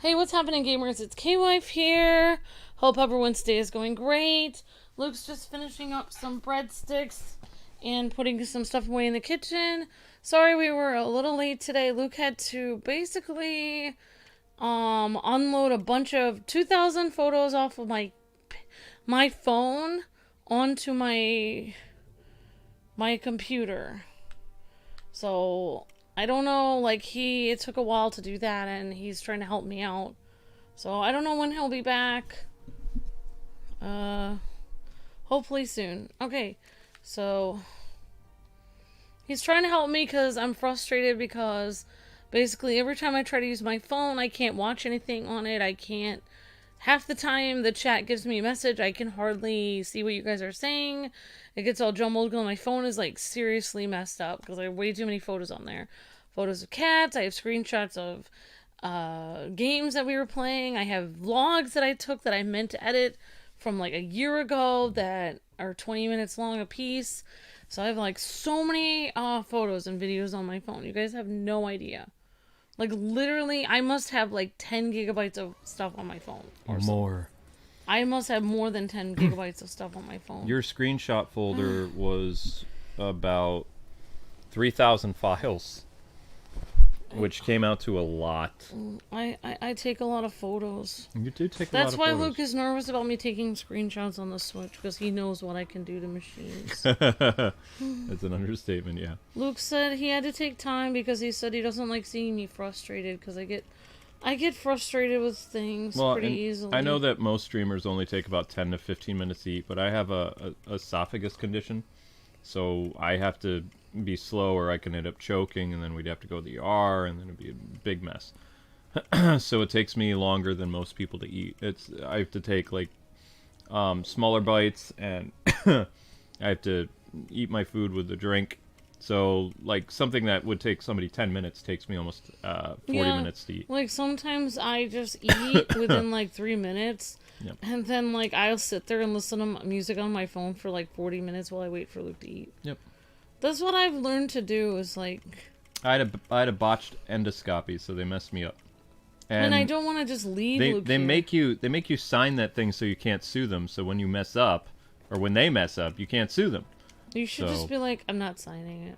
Hey, what's happening, gamers? It's K-Wife here. Hope everyone's day is going great. Luke's just finishing up some breadsticks and putting some stuff away in the kitchen. Sorry we were a little late today. Luke had to basically unload a bunch of 2,000 photos off of my phone onto my computer. So I don't know, it took a while to do that, and he's trying to help me out. So I don't know when he'll be back. Hopefully soon. Okay, so he's trying to help me because I'm frustrated because basically every time I try to use my phone, I can't watch anything on it. I can't. Half the time the chat gives me a message, I can hardly see what you guys are saying. It gets all jumbled because my phone is seriously messed up because I have way too many photos on there. Photos of cats, I have screenshots of games that we were playing. I have vlogs that I took that I meant to edit from a year ago that are 20 minutes long a piece. So I have so many photos and videos on my phone. You guys have no idea. Literally, I must have 10 gigabytes of stuff on my phone. Or more. I must have more than 10 gigabytes of stuff on my phone. Your screenshot folder was about 3,000 files, which came out to a lot. I take a lot of photos. You do take a lot of photos. That's why Luke is nervous about me taking screenshots on the Switch, because he knows what I can do to machines. That's an understatement, yeah. Luke said he had to take time because he said he doesn't like seeing me frustrated, because I get frustrated with things pretty easily. I know that most streamers only take about 10 to 15 minutes to eat, but I have a esophagus condition, so I have to be slow or I can end up choking, and then we'd have to go to the ER, and then it'd be a big mess. So it takes me longer than most people to eat. I have to take smaller bites, and I have to eat my food with a drink. So something that would take somebody 10 minutes takes me almost 40 minutes to eat. Sometimes I just eat within 3 minutes. Yep. And then I'll sit there and listen to music on my phone for 40 minutes while I wait for Luke to eat. Yep. That's what I've learned to do is I had a botched endoscopy, so they messed me up. And I don't want to just leave Luke they make you sign that thing so you can't sue them. So when you mess up, or when they mess up, you can't sue them. You should just be I'm not signing it.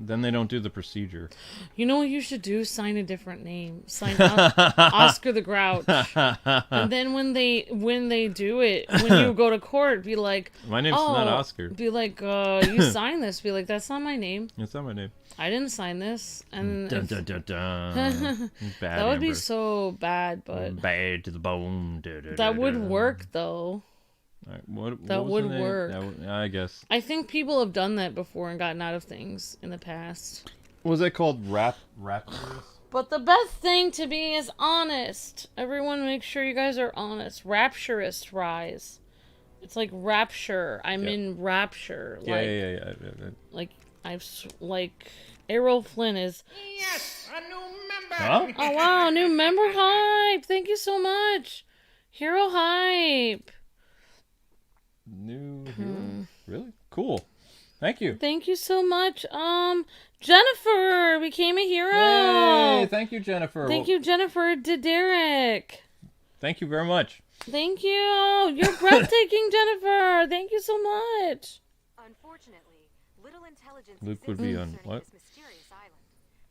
Then they don't do the procedure. You know what you should do? Sign a different name. Sign Oscar the Grouch. And then when they do it, when you go to court, be like, my name's not Oscar. Be like, you signed this. Be like, that's not my name. It's not my name. I didn't sign this. And dun, dun, dun, dun. Bad, that would Amber. be so bad, but bad to the bone. That would work though. What would work. I guess. I think people have done that before and gotten out of things in the past. What was that called? Raptors? But the best thing to be is honest. Everyone make sure you guys are honest. Rapturous rise. It's like rapture. I'm in rapture. Yeah. Errol Flynn is... Yes, a new member! Huh? Oh wow, new member hype! Thank you so much! Hero hype! New hero? Really? Cool. Thank you. Thank you so much. Jennifer became a hero. Yay! Thank you, Jennifer. Thank you, Jennifer Derek. Thank you very much. Thank you. You're breathtaking, Jennifer. Thank you so much. Unfortunately, little intelligence Luke would be on what? This mysterious island.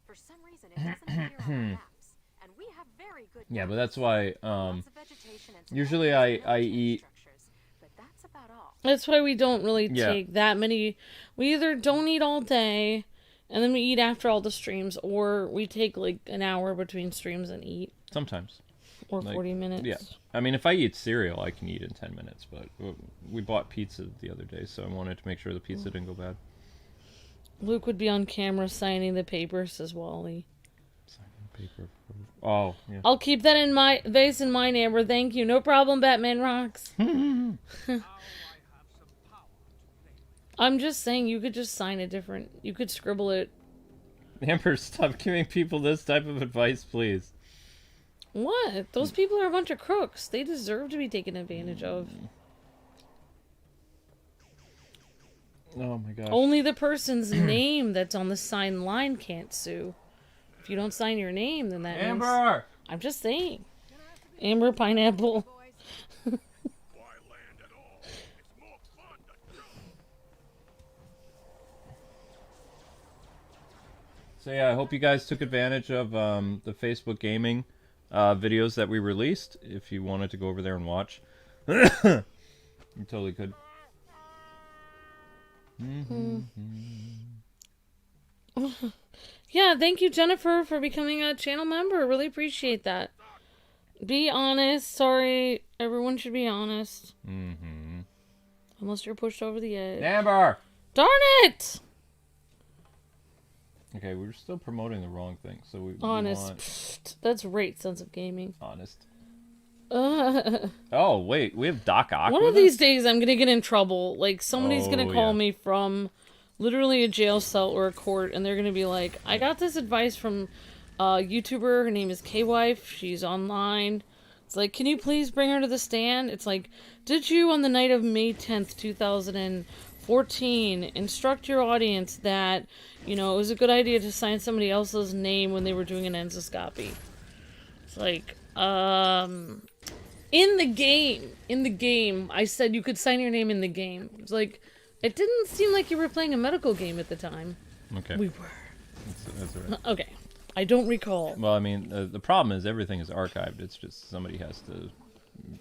For some reason, it doesn't appear on our maps, and we have very good Yeah, but that's why lots of vegetation and usually I eat. But that's about all. That's why we don't really take that many. We either don't eat all day, and then we eat after all the streams, or we take an hour between streams and eat. Sometimes. Or 40 minutes. Yeah. I mean, if I eat cereal, I can eat in 10 minutes, but we bought pizza the other day, so I wanted to make sure the pizza didn't go bad. Luke would be on camera signing the paper, says Wally. Signing the paper. Oh, yeah. I'll keep that in my vase in mind, Amber. Thank you. No problem, Batman rocks. I'm just saying, you could just sign a different... You could scribble it. Amber, stop giving people this type of advice, please. What? Those people are a bunch of crooks. They deserve to be taken advantage of. Oh my gosh. Only the person's name that's on the signed line can't sue. If you don't sign your name, then that means... Amber! I'm just saying. Amber Pineapple. So yeah, I hope you guys took advantage of the Facebook gaming videos that we released. If you wanted to go over there and watch, you totally could. Yeah, thank you, Jennifer, for becoming a channel member. Really appreciate that. Be honest. Sorry, everyone should be honest. Unless you're pushed over the edge. Amber! Darn it! Okay, we were still promoting the wrong thing, so we Honest. want... Pfft, that's right, Sense of Gaming. Honest. Oh, wait, we have Doc Ock One with of these us? days I'm gonna get in trouble. Like, somebody's Oh, gonna call yeah. me from literally a jail cell or a court, and they're gonna be like, I got this advice from a YouTuber, her name is K-Wife, she's online. It's like, can you please bring her to the stand? It's like, did you on the night of May 10th, 2014, instruct your audience that, you know, it was a good idea to sign somebody else's name when they were doing an endoscopy? It's like, in the game, I said you could sign your name in the game. It's like, it didn't seem like you were playing a medical game at the time. Okay. We were. That's all right. Okay. I don't recall. Well, I mean, the problem is everything is archived. It's just somebody has to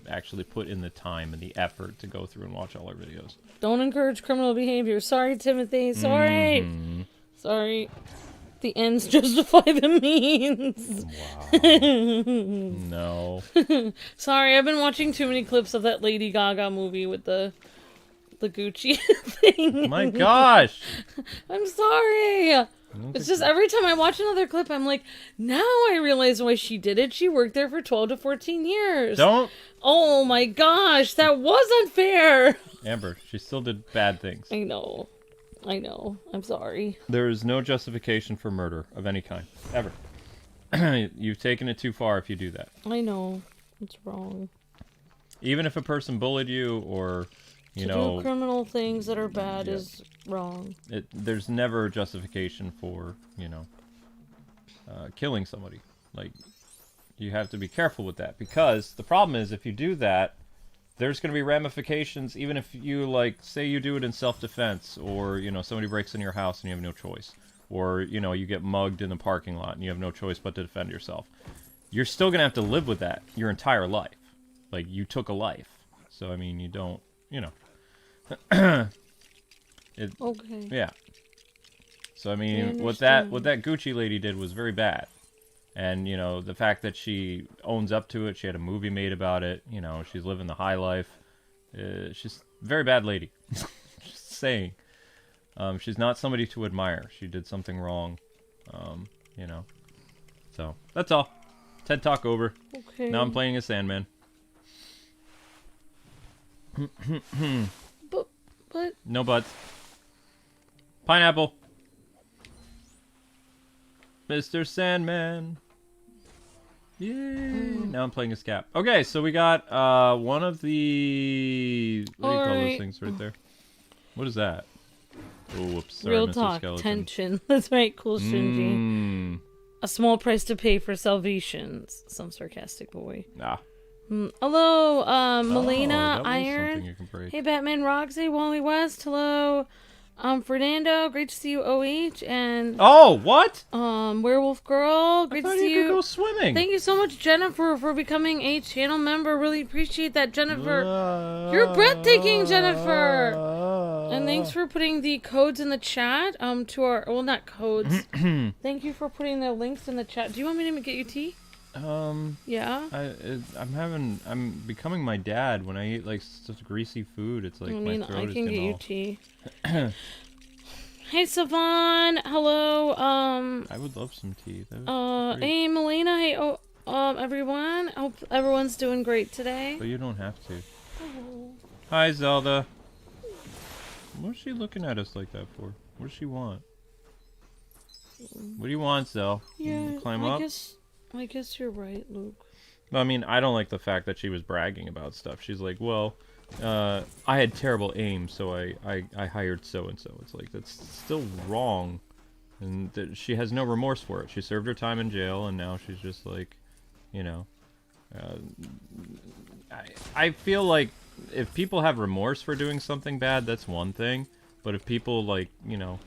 actually put in the time and the effort to go through and watch all our videos. Don't encourage criminal behavior. Sorry, Timothy. Sorry. Sorry. The ends justify the means. No. Sorry, I've been watching too many clips of that Lady Gaga movie with the Gucci thing. My gosh! I'm sorry. It's just every time I watch another clip, I'm like, now I realize why she did it. She worked there for 12 to 14 years. Don't! Oh my gosh, that was unfair. Amber, she still did bad things. I know. I'm sorry. There is no justification for murder of any kind. Ever. You've taken it too far if you do that. I know. It's wrong. Even if a person bullied you or, you to know... do criminal things that are bad Yeah. is wrong. There's never a justification for, you know, killing somebody. Like, you have to be careful with that. Because the problem is, if you do that, there's going to be ramifications, even if you, like, say you do it in self-defense, or, you know, somebody breaks in your house and you have no choice. Or, you know, you get mugged in the parking lot and you have no choice but to defend yourself. You're still going to have to live with that your entire life. Like, you took a life. So, I mean, you don't, you know. Okay. Yeah. So, I mean, what that Gucci lady did was very bad. And, you know, the fact that she owns up to it, she had a movie made about it, you know, she's living the high life. She's a very bad lady. Just saying. She's not somebody to admire. She did something wrong, you know. So, that's all. TED Talk over. Okay. Now I'm playing as Sandman. But... No buts. Pineapple. Mr. Sandman. Yay. Now I'm playing as Cap. Okay, so we got one of the... What do you call those things right there? What is that? Oh, whoops. Sorry, Real Mr. talk. Skeleton. Tension. That's right. Cool, Shinji. A small price to pay for salvation. Some sarcastic boy. Ah. Hello, Melina, that was Iron. something you can break. Hey, Batman, Roxy, Wally West. Hello, Fernando. Great to see you, OH. And Oh, what? Werewolf Girl. Great I to thought see you could go swimming. Thank you so much, Jennifer, for becoming a channel member. Really appreciate that, Jennifer. You're breathtaking, Jennifer. And thanks for putting the codes in the chat. To our, well, not codes. Thank you for putting the links in the chat. Do you want me to get you tea? Yeah. I'm becoming my dad. When I eat like such greasy food, it's like I mean, my throat I is can getting get you all... tea. Hey, Savon. Hello. I would love some tea. That would be great. Hey, Melina. Hey, everyone. I hope everyone's doing great today. But you don't have to. Hi, Zelda. What's she looking at us like that for? What does she want? What do you want, Zell? Yeah, Climb I up? guess you're right, Luke. I mean, I don't like the fact that she was bragging about stuff. She's like, well, I had terrible aim, so I hired so-and-so. It's like, that's still wrong. And she has no remorse for it. She served her time in jail, and now she's just like, you know. I feel like if people have remorse for doing something bad, that's one thing. But if people, like, you know,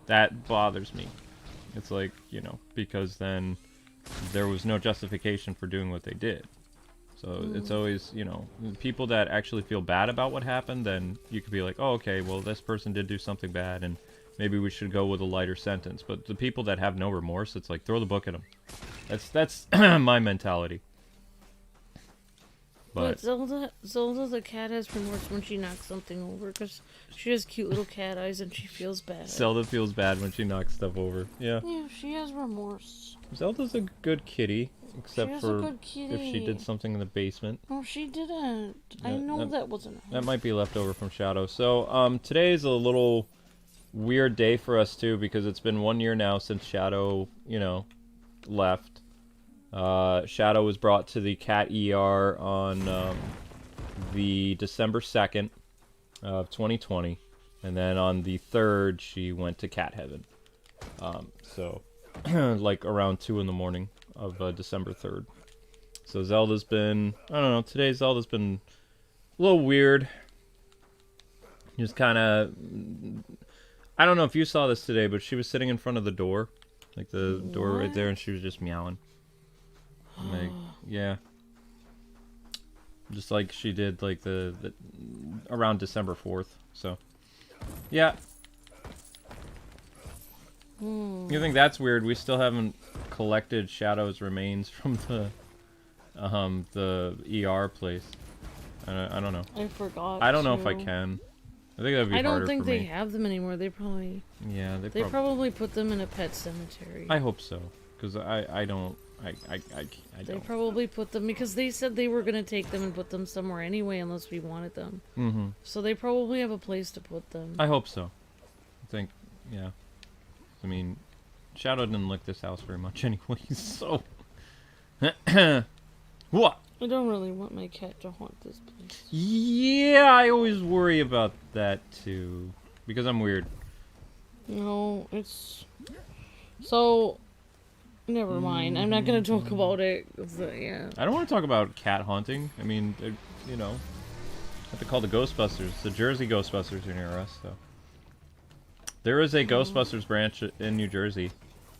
that bothers me. It's like, you know, because then there was no justification for doing what they did. So it's always, you know, people that actually feel bad about what happened, then you could be like, oh, okay, well, this person did do something bad, and maybe we should go with a lighter sentence. But the people that have no remorse, it's like, throw the book at them. That's my mentality. But Zelda the cat has remorse when she knocks something over, because she has cute little cat eyes and she feels bad. Zelda feels bad when she knocks stuff over. Yeah. Yeah, she has remorse. Zelda's a good kitty, except for good kitty. if she did something in the basement. No, she didn't. I know that wasn't her. That might be left over from Shadow. So, today's a little weird day for us, too, because it's been 1 year now since Shadow, you know, left. Shadow was brought to the Cat ER on the December 2nd of 2020. And then on the 3rd, she went to Cat Heaven. So, like around 2 in the morning of December 3rd. So Zelda's been, I don't know, today Zelda's been a little weird. Just kind of, I don't know if you saw this today, but she was sitting in front of the door. Like the door right there, and she was just meowing. Like, yeah. Just like she did, like, the around December 4th. So, yeah. You think that's weird? We still haven't collected Shadow's remains from the ER place. I don't know. I forgot. I don't know if I can. I think that'd be harder for me. I don't think they have them anymore. They probably. Yeah, they probably put them in a pet cemetery. I hope so, because I don't. They probably put them because they said they were gonna take them and put them somewhere anyway, unless we wanted them. Mm-hmm. So they probably have a place to put them. I hope so. I think, yeah. I mean, Shadow didn't lick this house very much anyway, so. What? I don't really want my cat to haunt this place. Yeah, I always worry about that too, because I'm weird. No, it's so. Never mind. I'm not gonna talk about it. Yeah. I don't want to talk about cat haunting. I mean, you know, I have to call the Ghostbusters. The Jersey Ghostbusters are near us, so. There is a Ghostbusters branch in New Jersey.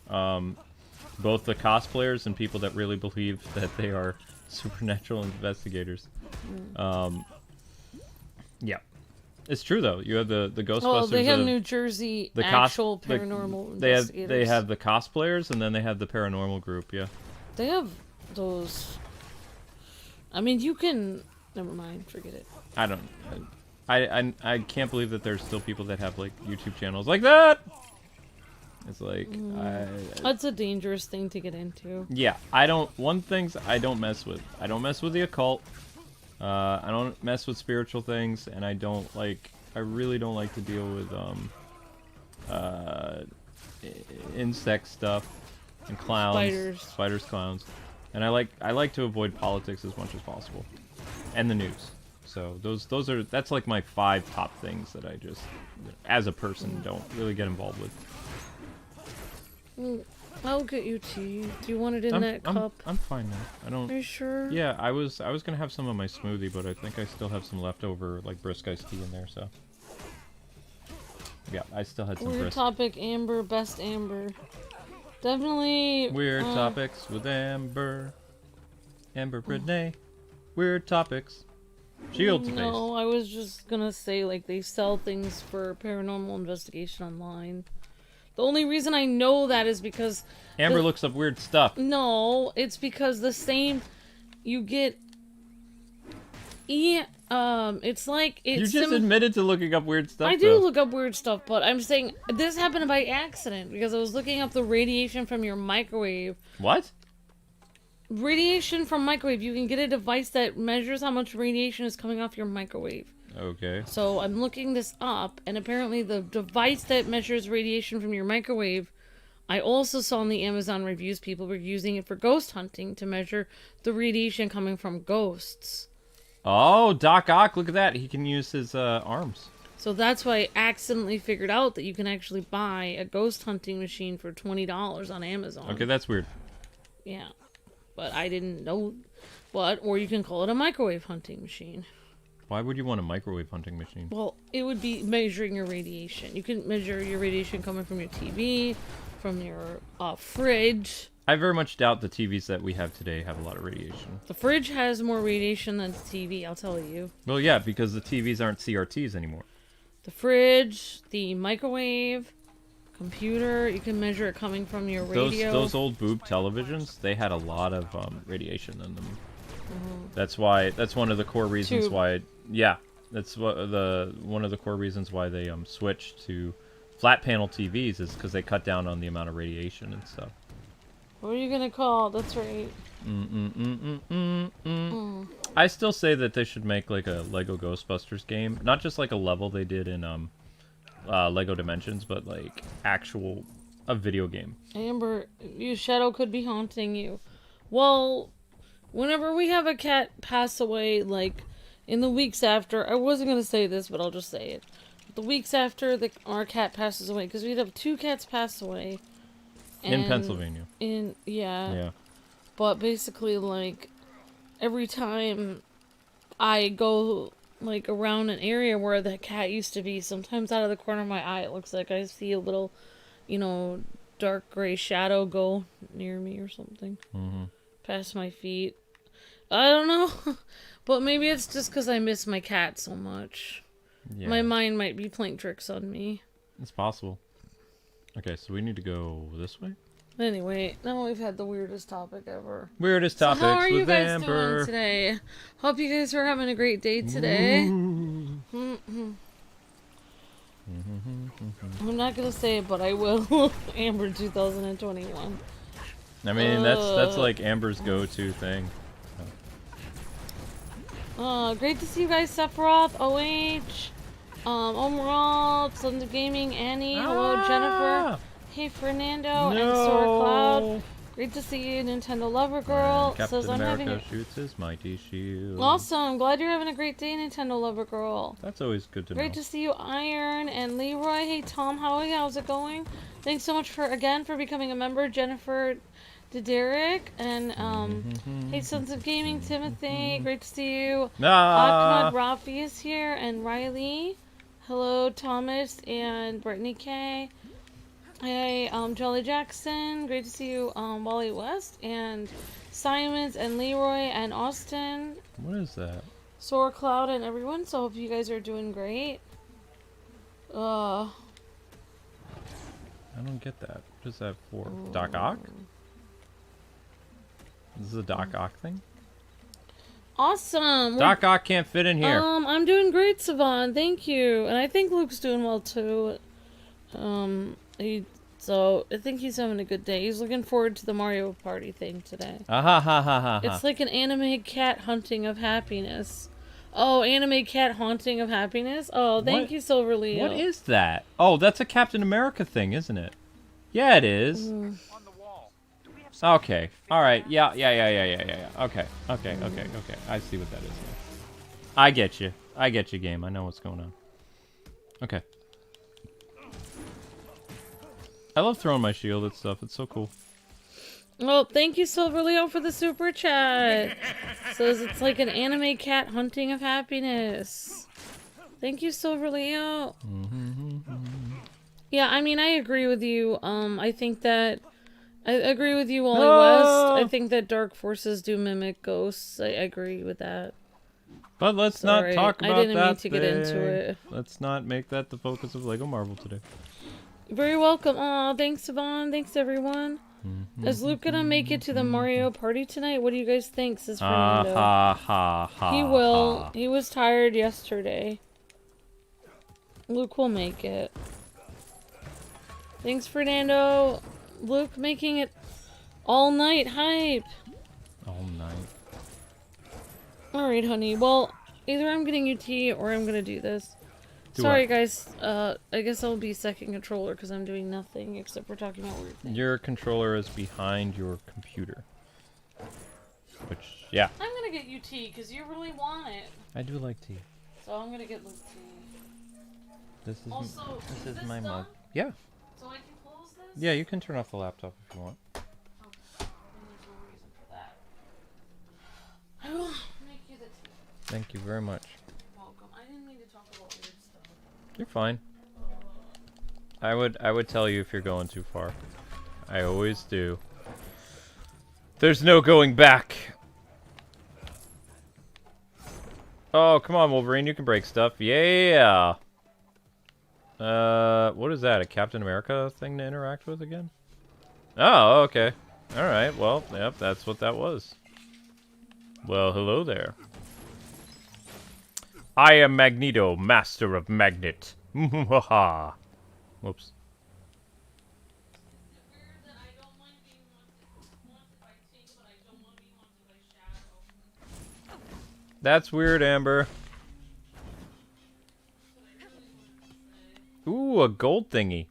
Both the cosplayers and people that really believe that they are supernatural investigators. Yeah. It's true, though. You have the Ghostbusters. Oh, they have New Jersey actual paranormal investigators. They have the cosplayers, and then they have the paranormal group, yeah. They have those... I mean, you can... Never mind, forget it. I don't... I can't believe that there's still people that have, like, YouTube channels like that! It's like... That's a dangerous thing to get into. Yeah, one things I don't mess with. I don't mess with the occult. I don't mess with spiritual things, and I really don't like to deal with, insect stuff, and clowns. Spiders, clowns. And I like to avoid politics as much as possible. And the news. So, that's like my 5 top things that I just, as a person, don't really get involved with. I'll get you tea. Do you want it in that cup? I'm fine now. I don't. Are you sure? Yeah, I was gonna have some of my smoothie, but I think I still have some leftover like brisk iced tea in there. So yeah, I still had some. Weird brisk. Topic Amber, best Amber. Definitely. Weird topics with Amber. Amber Britney. Weird topics. Shield face. No, I was just gonna say like they sell things for paranormal investigation online. The only reason I know that is because... Amber looks up weird stuff. No, it's because the same... You get... it's like... You just admitted to looking up weird stuff, I do look up weird stuff, but I'm saying... This happened by accident, because I was looking up the radiation from your microwave. What? Radiation from microwave. You can get a device that measures how much radiation is coming off your microwave. Okay. So I'm looking this up, and apparently the device that measures radiation from your microwave, I also saw in the Amazon reviews people were using it for ghost hunting to measure the radiation coming from ghosts. Oh, Doc Ock, look at that. He can use his arms. So that's why I accidentally figured out that you can actually buy a ghost hunting machine for $20 on Amazon. Okay, that's weird. Yeah. but I didn't know what. Or you can call it a microwave hunting machine. Why would you want a microwave hunting machine? Well, it would be measuring your radiation. You can measure your radiation coming from your TV, from your fridge. I very much doubt the TVs that we have today have a lot of radiation. The fridge has more radiation than the TV, I'll tell you. Well, yeah, because the TVs aren't CRTs anymore. The fridge, the microwave, computer, you can measure it coming from your radio. Those old boob televisions, they had a lot of radiation in them. That's why. That's one of the core reasons why. Yeah, that's one of the core reasons why they switched to flat panel TVs is because they cut down on the amount of radiation and stuff. What are you gonna call? That's right. I still say that they should make like a Lego Ghostbusters game, not just like a level they did in Lego Dimensions, but like a video game. Amber, your shadow could be haunting you. Well, whenever we have a cat pass away, like in the weeks after, I wasn't gonna say this, but I'll just say it. The weeks after our cat passes away, because we'd have 2 cats pass away. In Pennsylvania. Yeah. But basically, like, every time I go, like, around an area where the cat used to be, sometimes out of the corner of my eye, it looks like I see a little, dark gray shadow go near me or something. Past my feet. I don't know. But maybe it's just because I miss my cat so much. Yeah. My mind might be playing tricks on me. It's possible. Okay, so we need to go this way? Anyway, now we've had the weirdest topic ever. Weirdest topics how are you with guys Amber. doing today? Hope you guys are having a great day today. I'm not gonna say it, but I will. Amber 2021. I mean, that's like Amber's go-to thing. Great to see you guys, Sephiroth, OH, Omerald, Sons of Gaming, Annie, hello, Jennifer. Hey, Fernando and Sora Cloud. Great to see you, Nintendo Lover Girl. Captain Says I'm America shoots his mighty shield. Awesome. Glad you're having a great day, Nintendo Lover Girl. That's always good to know. Great to see you, Iron and Leroy. Hey, Tom Howie, how's it going? Thanks so much for becoming a member, Jennifer Derek. And hey, Sons of Gaming, Timothy. Great to see you. Ahmad Rafi is here, and Riley. Hello, Thomas and Brittany K. Hey, Jolly Jackson, great to see you, Wally West, and Simons, and Leroy, and Austin. What is that? Sora Cloud, and everyone, so hope you guys are doing great. I don't get that. What is that for? Doc Ock? This is a Doc Ock thing? Awesome! Doc Ock can't fit in here. I'm doing great, Savon, thank you. And I think Luke's doing well, too. So I think he's having a good day. He's looking forward to the Mario Party thing today. It's like an anime cat hunting of happiness. Oh, anime cat haunting of happiness? Oh, thank you, Silver Leo. What is that? Oh, that's a Captain America thing, isn't it? Yeah, it is. Okay. Alright. Yeah. Okay. I see what that is now. I get you. Game. I know what's going on. Okay. I love throwing my shield at stuff. It's so cool. Well, thank you, Silver Leo, for the super chat. Says it's like an anime cat hunting of happiness. Thank you, Silver Leo. Yeah, I mean, I agree with you. I think that... I agree with you, Wally West. I think that dark forces do mimic ghosts. I agree with that. But let's not talk about that. I didn't mean to get into it. Let's not make that the focus of Lego Marvel today. Very welcome. Aw, thanks, Savon. Thanks, everyone. Is Luke gonna make it to the Mario Party tonight? What do you guys think, says Fernando? He will. He was tired yesterday. Luke will make it. Thanks, Fernando. Luke making it all night hype. All night. Alright, honey. Well, either I'm getting you tea or I'm gonna do this. Sorry, guys. I guess I'll be second controller because I'm doing nothing except for talking about weird things. Your controller is behind your computer. Which, yeah. I'm gonna get you tea because you really want it. I do like tea. So I'm gonna get Luke tea. This is Also, this is my done? mug. Yeah. So I can close this? Yeah, you can turn off the laptop if you want. Okay. Then there's no reason for that. Thank you very much. Welcome. I didn't mean to talk about weird stuff. You're fine. I would tell you if you're going too far. I always do. There's no going back. Oh, come on, Wolverine. You can break stuff. Yeah. What is that? A Captain America thing to interact with again? Oh, okay. Alright, well, yep, that's what that was. Well, hello there. I am Magneto, master of magnet. Haha. Whoops. That's weird, Amber. Ooh, a gold thingy.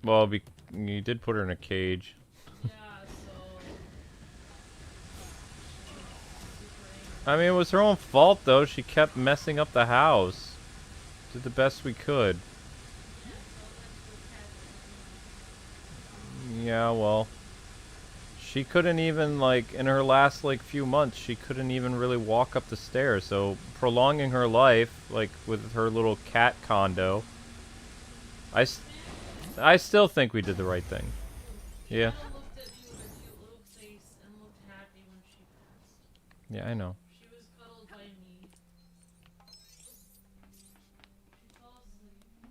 Well, you did put her in a cage. I mean, it was her own fault, though. She kept messing up the house. Did the best we could. Yeah, well. She couldn't even, like, in her last, like, few months, she couldn't even really walk up the stairs. So, prolonging her life, like, with her little cat condo, I still think we did the right thing. Yeah. Yeah, I know.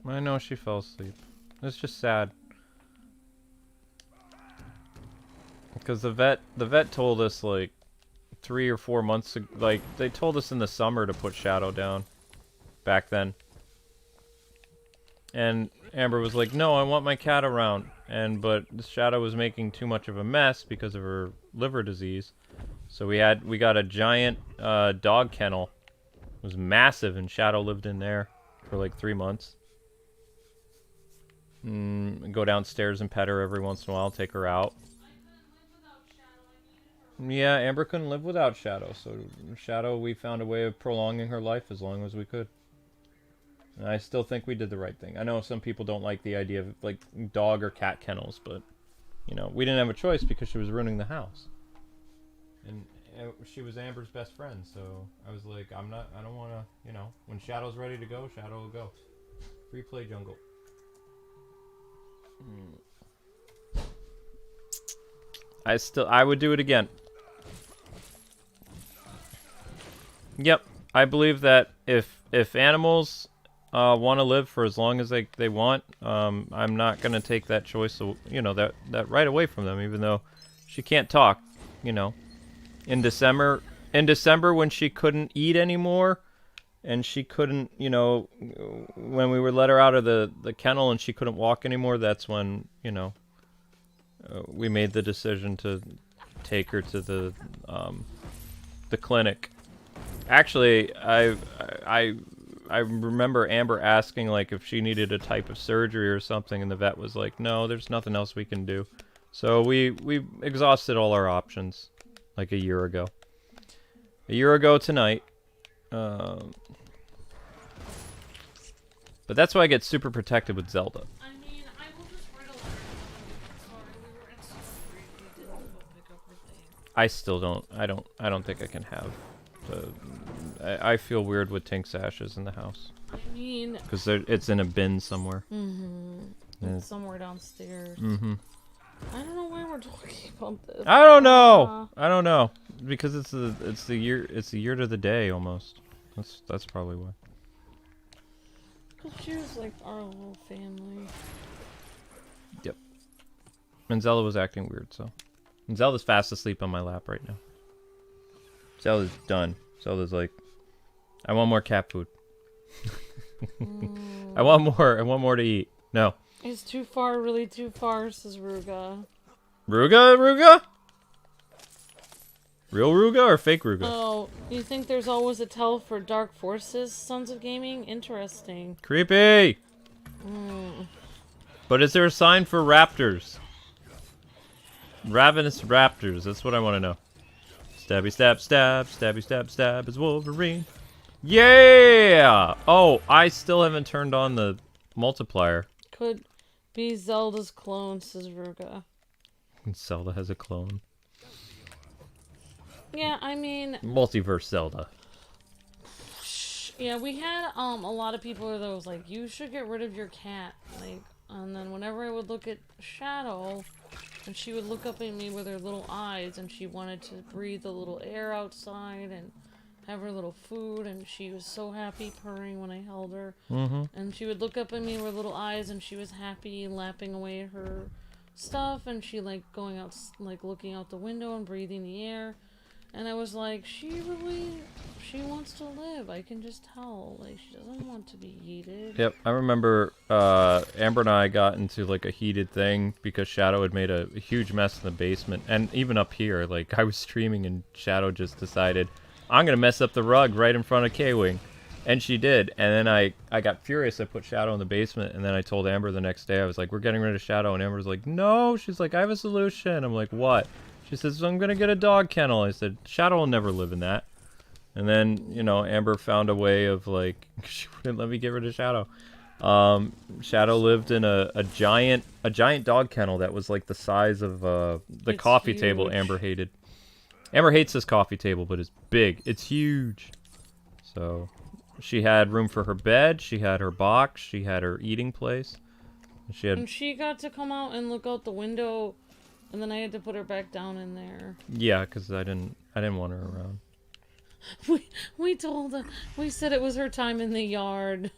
I know she fell asleep. It's just sad. Because the vet told us like 3 or 4 months ago, like they told us in the summer to put Shadow down back then. And Amber was like, "No, I want my cat around." But Shadow was making too much of a mess because of her liver disease. So we got a giant dog kennel. It was massive, and Shadow lived in there for like 3 months. Go downstairs and pet her every once in a while, take her out. Yeah, Amber couldn't live without Shadow, so Shadow, we found a way of prolonging her life as long as we could. And I still think we did the right thing. I know some people don't like the idea of, like, dog or cat kennels, but, you know, we didn't have a choice because she was ruining the house. And she was Amber's best friend, so I was like, I don't want to, you know, when Shadow's ready to go, Shadow will go. Freeplay Jungle. I would do it again. Yep, I believe that if animals want to live for as long as they want, I'm not gonna take that choice, you know, that right away from them. Even though she can't talk, you know. In December when she couldn't eat anymore, and she couldn't, you know, when we were let her out of the kennel and she couldn't walk anymore, that's when, you know, we made the decision to take her to the clinic. Actually, I remember Amber asking, like, if she needed a type of surgery or something, and the vet was like, "No, there's nothing else we can do." So we exhausted all our options, like a year ago. A year ago tonight. But that's why I get super protected with Zelda. I mean, I will just write a letter. Sorry, we were in such a hurry. We didn't go pick up her thing. I still don't. I don't think I can have. I feel weird with Tink's ashes in the house. I mean, because it's in a bin somewhere. It's somewhere downstairs. I don't know why we're talking about this. I don't know. I don't know because it's the year to the day almost. That's probably why. She was like our little family. Yep. And Zelda was acting weird, so. And Zelda's fast asleep on my lap right now. Zelda's done. Zelda's like, I want more cat food. I want more. I want more to eat. No. It's too far, really too far, says Ruga. Ruga? Real Ruga or fake Ruga? Oh, you think there's always a tell for Dark Forces, Sons of Gaming? Interesting. Creepy! But is there a sign for raptors? Ravenous raptors, that's what I want to know. Stabby stab stab, stabby stab stab is Wolverine. Yeah! Oh, I still haven't turned on the multiplier. Could be Zelda's clone, says Ruga. Zelda has a clone. Yeah, I mean, Multiverse Zelda. yeah, we had a lot of people that was like, you should get rid of your cat. Like, and then whenever I would look at Shadow, and she would look up at me with her little eyes, and she wanted to breathe a little air outside and have her little food, and she was so happy purring when I held her. And she would look up at me with little eyes, and she was happy lapping away at her stuff, and she like going out, like looking out the window and breathing the air. And I was like, she wants to live. I can just tell. Like, she doesn't want to be yeeted. Yep, I remember Amber and I got into like a heated thing because Shadow had made a huge mess in the basement, and even up here. Like, I was streaming and Shadow just decided, I'm gonna mess up the rug right in front of Kwing, and she did. And then I got furious. I put Shadow in the basement, and then I told Amber the next day. I was like, we're getting rid of Shadow, and Amber's like, no. She's like, I have a solution. I'm like, what? She says, I'm gonna get a dog kennel. I said, Shadow will never live in that. And then, you know, Amber found a way of, like, she wouldn't let me get rid of Shadow. Shadow lived in a giant dog kennel that was, like, the size of the It's coffee huge. table Amber hated. Amber hates this coffee table, but it's big. It's huge. So, she had room for her bed. She had her box. She had her eating place. She had... And she got to come out and look out the window, and then I had to put her back down in there. Yeah, because I didn't want her around. We told her, we said it was her time in the yard.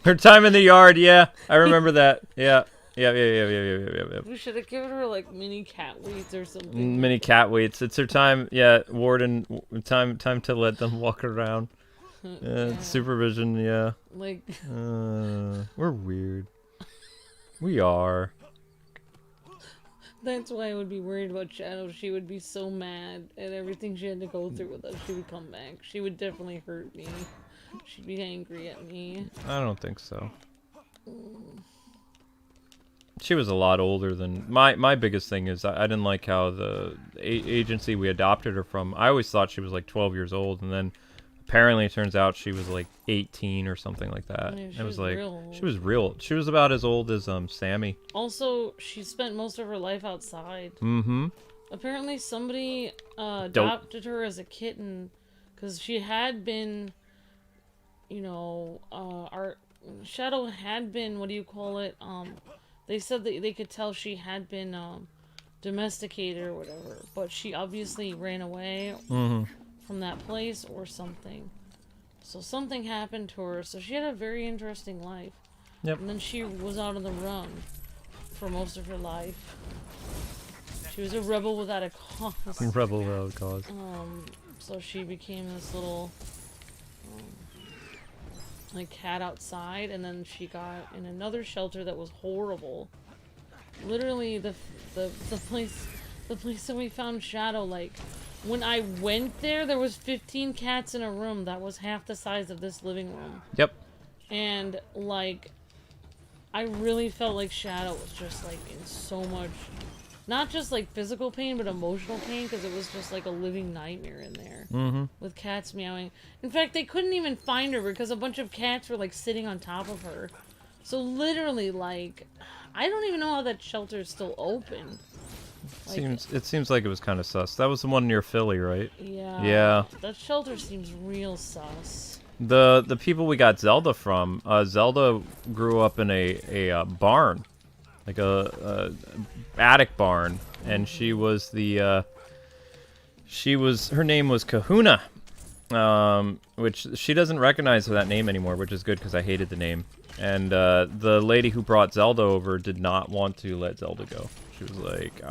Her time in the yard, yeah. I remember that. Yeah. Yeah. We should have given her like mini cat weights or something. Mini cat weights. It's her time. Yeah, Warden. Time to let them walk around. Supervision. Yeah. Like. We're weird. We are. That's why I would be worried about Shadow. She would be so mad at everything she had to go through with us. She would come back. She would definitely hurt me. She'd be angry at me. I don't think so. She was a lot older than... My biggest thing is I didn't like how the agency we adopted her from... I always thought she was like 12 years old, and then apparently it turns out she was like 18 or something like that. Yeah, it was like... real old. She was real... She was about as old as Sammy. Also, she spent most of her life outside. Mm-hmm. Apparently somebody adopted her as a kitten because she had been, you know, our Shadow had been, what do you call it? They said that they could tell she had been domesticated or whatever, but she obviously ran away from that place or something. So something happened to her, so she had a very interesting life. Yep. And then she was out on the run for most of her life. She was a rebel without a cause. Rebel without a cause. So she became this little like cat outside, and then she got in another shelter that was horrible. Literally the place that we found Shadow, like when I went there was 15 cats in a room that was half the size of this living room. Yep. And like I really felt like Shadow was just like in so much, not just like physical pain, but emotional pain, because it was just like a living nightmare in there with cats meowing. In fact, they couldn't even find her because a bunch of cats were like sitting on top of her. So literally, like, I don't even know how that shelter is still open. Like, It seems like it was kind of sus. That was the one near Philly, right? yeah. Yeah. That shelter seems real sus. The people we got Zelda from, Zelda grew up in a barn, like a attic barn, and she was her name was Kahuna, which she doesn't recognize that name anymore, which is good because I hated the name. And the lady who brought Zelda over did not want to let Zelda go. She was like,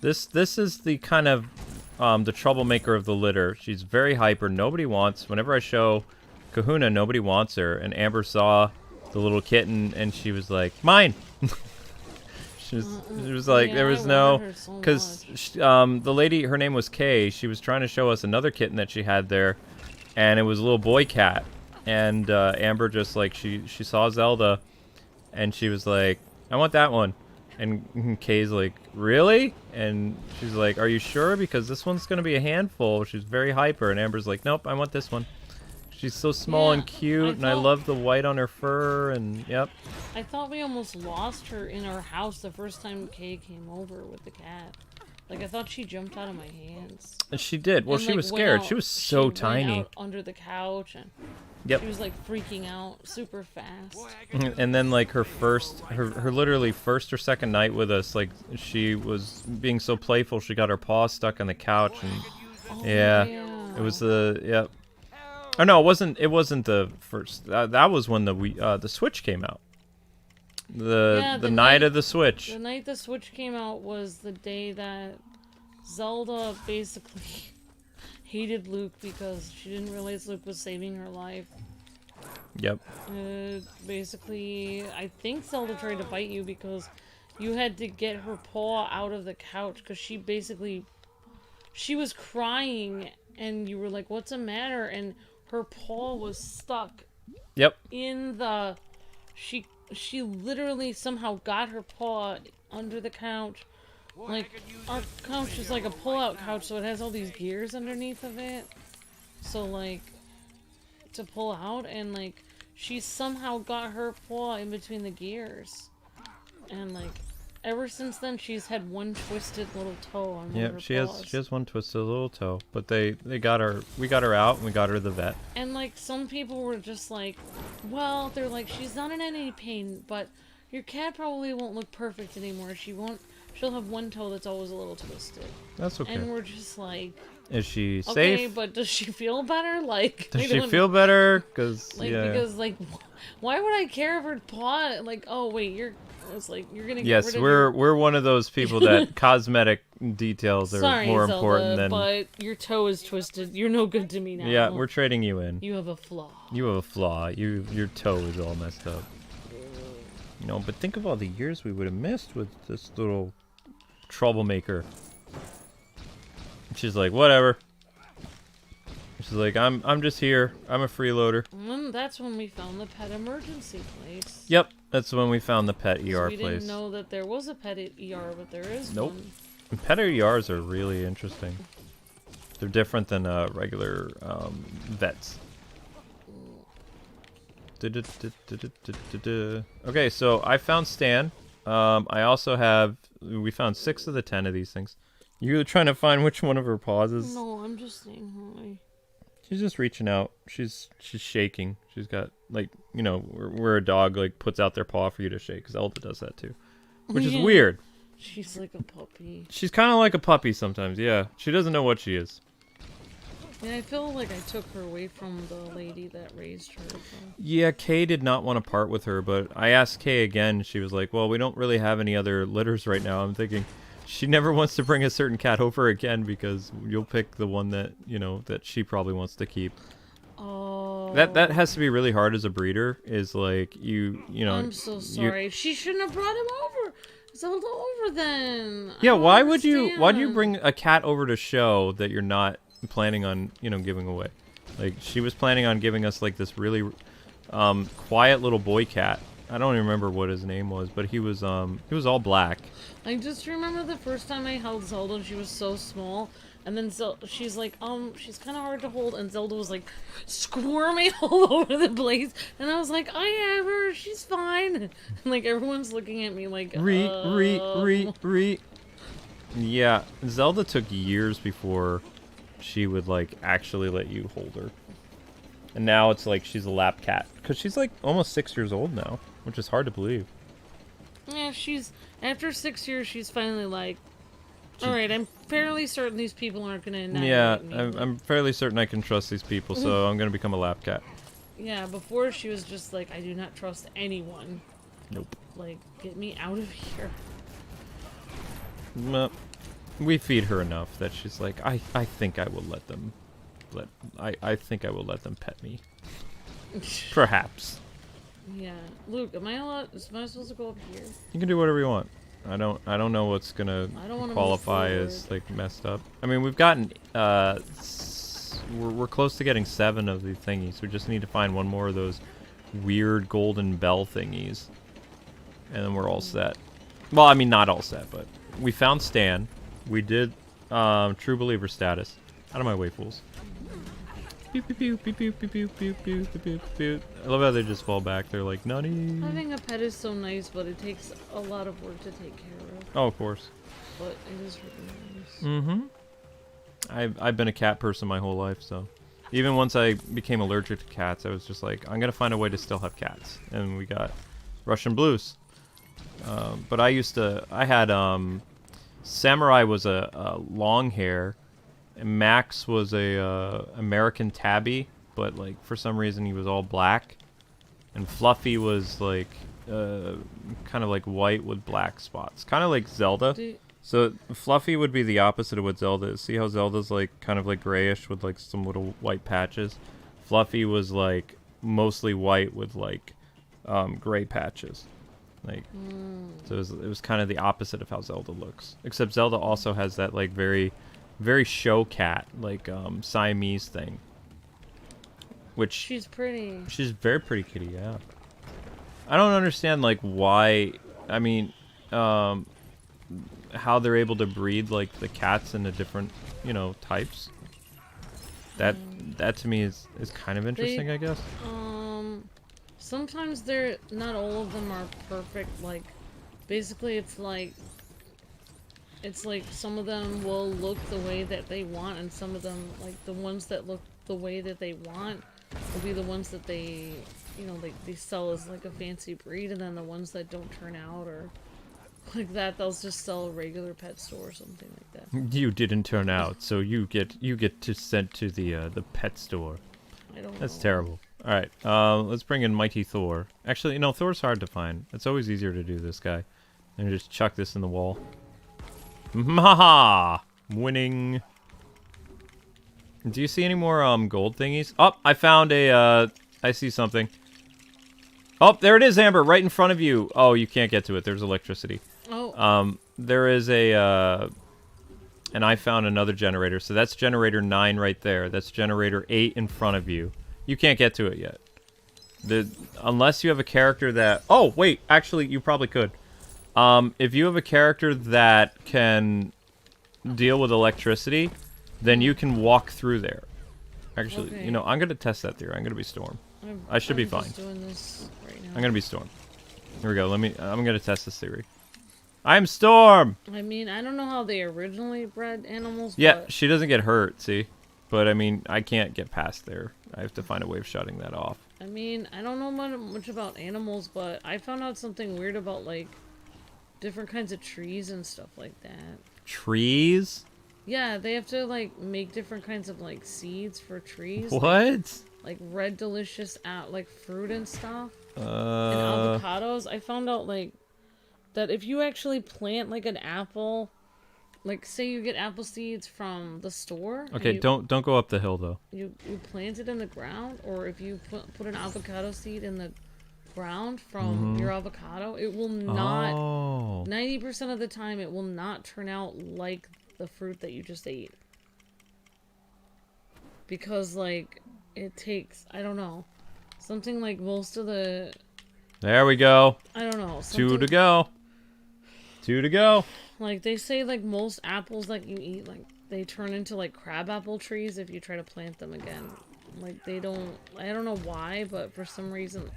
this is the kind of the troublemaker of the litter. She's very hyper. Nobody wants. Whenever I show Kahuna, nobody wants her. And Amber saw the little kitten, and she was like, mine. She was like, yeah, there was I no, wanted her so because much. the lady, her name was Kay. She was trying to show us another kitten that she had there, and it was a little boy cat. And Amber just like she saw Zelda, and she was like, I want that one. And Kay's like, really? And she's like, are you sure? Because this one's gonna be a handful. She's very hyper. And Amber's like, nope, I want this one. She's so small and cute, and I love the white on her fur, and yep. I thought we almost lost her in our house the first time Kay came over with the cat. Like, I thought she jumped out of my hands. And she did. Well, And, she like, was went scared. out- She was so went tiny. out under the couch, and Yep. she was like freaking out super fast. And then like her literally first or second night with us, like she was being so playful, she got her paw stuck on the couch, and yeah, it was the yep. Oh no, it wasn't the first. That was when the Switch came out. The night of the Switch. The night the Switch came out was the day that Zelda basically hated Luke because she didn't realize Luke was saving her life. Yep. Basically, I think Zelda tried to bite you because you had to get her paw out of the couch because she was crying and you were like, "What's the matter?" And her paw was stuck. Yep. In the, she literally somehow got her paw under the couch. Like, our couch is like a pull-out couch, so it has all these gears underneath of it. So, like, to pull out, and, like, she somehow got her paw in between the gears. And, like, ever since then, she's had one twisted little toe on one of her paws. She has one twisted little toe, but we got her out, and we got her to the vet. And, like, some people were just like, well, they're like, she's not in any pain, but your cat probably won't look perfect anymore. She'll have one toe that's always a little twisted. That's okay. And we're just like, is she okay, safe? but does she feel better? Like, Does she feel better? Because why would I care if her paw? Like, oh wait, it's like you're gonna. Yes, get rid of we're one of those people that cosmetic details are more Zelda, important than. But your toe is twisted. You're no good to me now. Yeah, we're trading you in. You have a flaw. You have a flaw. Your toe is all messed up. No, but think of all the years we would have missed with this little troublemaker. She's like, whatever. She's like, I'm just here. I'm a freeloader. And that's when we found the pet emergency place. Yep, that's when we found the pet ER we place. didn't know that there was a pet ER, but there is Nope. one. And pet ERs are really interesting. They're different than regular vets. Okay, so I found Stan. I also we found 6 of the 10 of these things. You're trying to find which one of her paws is. No, I'm just saying hi. She's just reaching out. She's shaking. She's got like, you know, where a dog like puts out their paw for you to shake. Zelda does that too, which is weird. She's like a puppy. She's kind of like a puppy sometimes. Yeah, she doesn't know what she is. Yeah, I feel like I took her away from the lady that raised her. So. Yeah, Kay did not want to part with her, but I asked Kay again. She was like, well, we don't really have any other litters right now. I'm thinking she never wants to bring a certain cat over again because you'll pick the one that, you know, that she probably wants to keep. Oh. That has to be really hard as a breeder, is like, you know. I'm so sorry. She shouldn't have brought him over. Zelda over then. Yeah, why do you bring a cat over to show that you're not planning on, you know, giving away? Like, she was planning on giving us like this really quiet little boy cat. I don't even remember what his name was, but he was all black. I just remember the first time I held Zelda and she was so small, and then she's like, she's kind of hard to hold, and Zelda was like squirming all over the place, and I was like, I have her, she's fine. And like everyone's looking at me like, Yeah, Zelda took years before she would like actually let you hold her. And now it's like she's a lap cat. Because she's like almost 6 years old now, which is hard to believe. Yeah, after 6 years, she's finally like, alright, I'm fairly certain these people aren't going to annihilate me. I'm fairly certain I can trust these people, so I'm going to become a lap cat. Yeah, before she was just like, I do not trust anyone. Nope. Like, get me out of here. No. We feed her enough that she's like, I think I will let them I think I will let them pet me. Perhaps. Yeah. Luke, am I supposed to go up here? You can do whatever you want. I don't know what's gonna qualify as like messed up. I mean, we've gotten we're close to getting 7 of the thingies. We just need to find one more of those weird golden bell thingies, and then we're all set. Well, I mean, not all set, but we found Stan. We did True Believer status. Out of my way, fools. Pew, pew, pew, pew, pew, pew, pew, pew, pew, pew, pew, pew. I love how they just fall back. They're like, nutty. Having a pet is so nice, but it takes a lot of work to take care of. Oh, of course. But it is really nice. Mm-hmm. I've been a cat person my whole life, so even once I became allergic to cats, I was just like, I'm gonna find a way to still have cats, and we got Russian blues. But I had Samurai was a long hair, and Max was a American tabby, but like for some reason he was all black, and Fluffy was like kind of like white with black spots, kind of like Zelda. So Fluffy would be the opposite of what Zelda is. See how Zelda's like kind of like grayish with like some little white patches? Fluffy was like mostly white with like gray patches. Like so it was kind of the opposite of how Zelda looks. Except Zelda also has that like very show cat like Siamese thing. Which She's pretty. She's very pretty kitty, yeah. I don't understand like why, I mean, how they're able to breed like the cats into different, you know, types. That to me is kind of interesting, I guess. Sometimes they're not all of them are perfect. Like, basically, it's like some of them will look the way that they want, and some of them, like the ones that look the way that they want, will be the ones that they, you know, they sell as like a fancy breed, and then the ones that don't turn out or like that, they'll just sell a regular pet store or something like that. You didn't turn out, so you get to sent to the pet store. I don't know. That's terrible. All right, let's bring in Mighty Thor. Actually, you know, Thor's hard to find. It's always easier to do this guy and just chuck this in the wall. Haha! Winning. Do you see any more gold thingies? Oh, I found a I see something. Oh, there it is, Amber, right in front of you. Oh, you can't get to it. There's electricity. Oh. There is a and I found another generator. So that's generator 9 right there. That's generator 8 in front of you. You can't get to it yet. Unless you have a character that... Oh, wait. Actually, you probably could. If you have a character that can deal with electricity, then you can walk through there. Actually, Okay. you know, I'm going to test that theory. I'm going to be Storm. I should be fine. Just doing this right now. I'm going to be Storm. Here we go. I'm going to test this theory. I'm Storm! I mean, I don't know how they originally bred animals, Yeah, but she doesn't get hurt, see? But, I mean, I can't get past there. I have to find a way of shutting that off. I mean, I don't know much about animals, but I found out something weird about, like, different kinds of trees and stuff like that. Trees? Yeah, they have to, like, make different kinds of, like, seeds for trees. What? Like red delicious, like, fruit and stuff. And avocados. I found out, like, that if you actually plant, like, an apple... Like, say you get apple seeds from the store. Okay, don't go up the hill, though. You plant it in the ground, or if you put an avocado seed in the ground from your avocado, it will not... 90% of the time, it will not turn out like the fruit that you just ate. Because, like, it takes... I don't know. Something like most of the... There we go. I don't know. 2 to go. 2 to go. Like, they say, like, most apples that you eat, like, they turn into, like, crabapple trees if you try to plant them again. Like, they don't... I don't know why, but for some reason,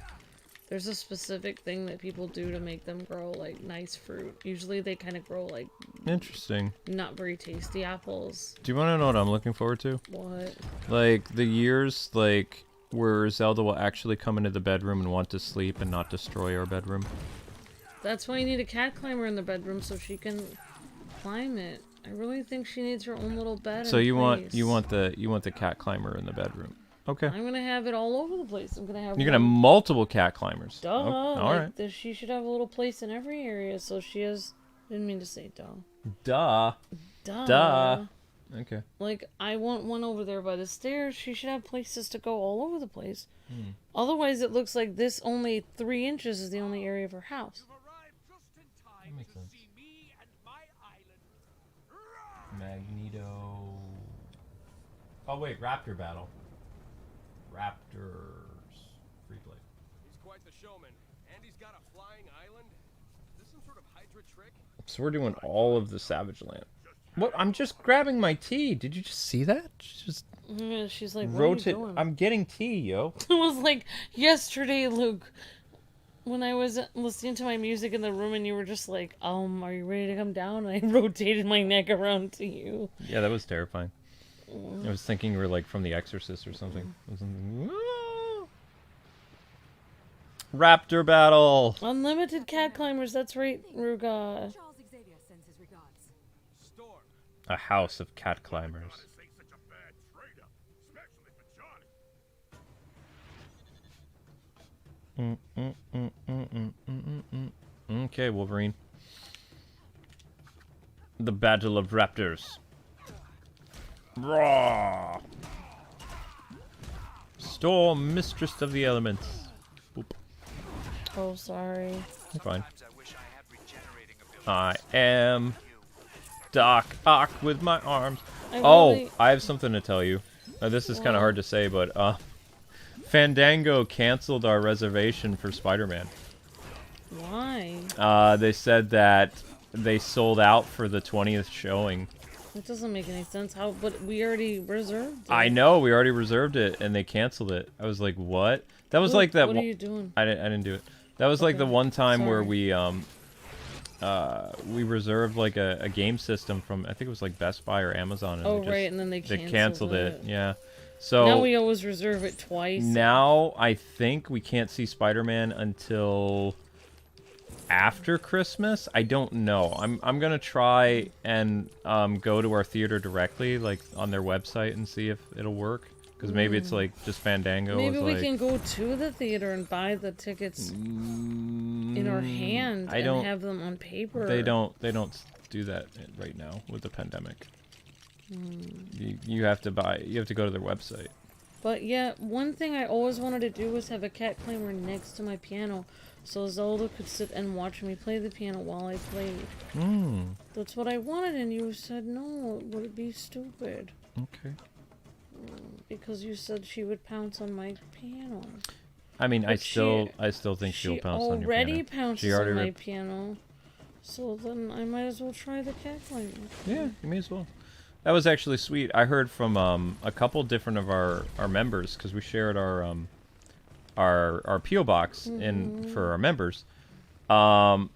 there's a specific thing that people do to make them grow, like, nice fruit. Usually they kind of grow, like... Interesting. Not very tasty apples. Do you want to know what I'm looking forward to? What? Like, the years, like, where Zelda will actually come into the bedroom and want to sleep and not destroy our bedroom. That's why you need a cat climber in the bedroom so she can climb it. I really think she needs her own little bed. So you want the cat climber in the bedroom. Okay. I'm gonna have it all over the place. I'm gonna have You're gonna have multiple cat climbers. Duh. Oh, all right. She should have a little place in every area, so she has... Didn't mean to say duh. Duh. Duh. Duh. Okay. Like, I want one over there by the stairs. She should have places to go all over the place. Otherwise, it looks like this only 3 inches is the only area of her house. That makes sense. Magneto. Oh wait, Raptor battle. Raptors Freeplay. He's quite the showman, and he's got a flying island. Is this some sort of Hydra trick? So we're doing all of the Savage Land. What? I'm just grabbing my tea. Did you just see that? Just Yeah, she's like, what rotate. are you doing? I'm getting tea, yo. It was like yesterday, Luke. when I was listening to my music in the room and you were just like, are you ready to come down? And I rotated my neck around to you. Yeah, that was terrifying. I was thinking you were like from The Exorcist or something. Raptor battle! Unlimited cat climbers, that's right, Ruga. Charles Xavier sends his regards. Storm. A house of cat climbers. Say such a bad traitor, especially for Johnny. Okay, Wolverine. The Battle of Raptors. Raw. Storm, mistress of the elements. Boop. Oh, sorry. I'm fine. I am Doc Ock with my arms. I have something to tell you. This is kind of hard to say, but Fandango canceled our reservation for Spider-Man. Why? They said that they sold out for the 20th showing. It doesn't make any sense. How? But we already reserved it. I know, we already reserved it, and they canceled it. I was like, what? That was like that. What are you doing? I didn't do it. That was like the one time where Sorry. we reserved like a game system from, I think it was like Best Buy or Amazon. And Oh, right, and then they canceled it. Yeah. So now we always reserve it twice. now I think we can't see Spider-Man until after Christmas. I don't know. I'm gonna try and go to our theater directly, like on their website, and see if it'll work. Because maybe it's like just Fandango. Maybe is we like, can go to the theater and buy the tickets in our hand and have them on paper. They don't do that right now with the pandemic. You have to buy. You have to go to their website. But yeah, one thing I always wanted to do was have a cat climber next to my piano, so Zelda could sit and watch me play the piano while I played. That's what I wanted, and you said no, it would be stupid. Okay. Because you said she would pounce on my piano. I mean, I But still think she'll pounce on your piano. She already pounces She already on my piano. So then I might as well try the cat climber. Yeah, you may as well. That was actually sweet. I heard from a couple different of our members, because we shared our PO box for our members. Because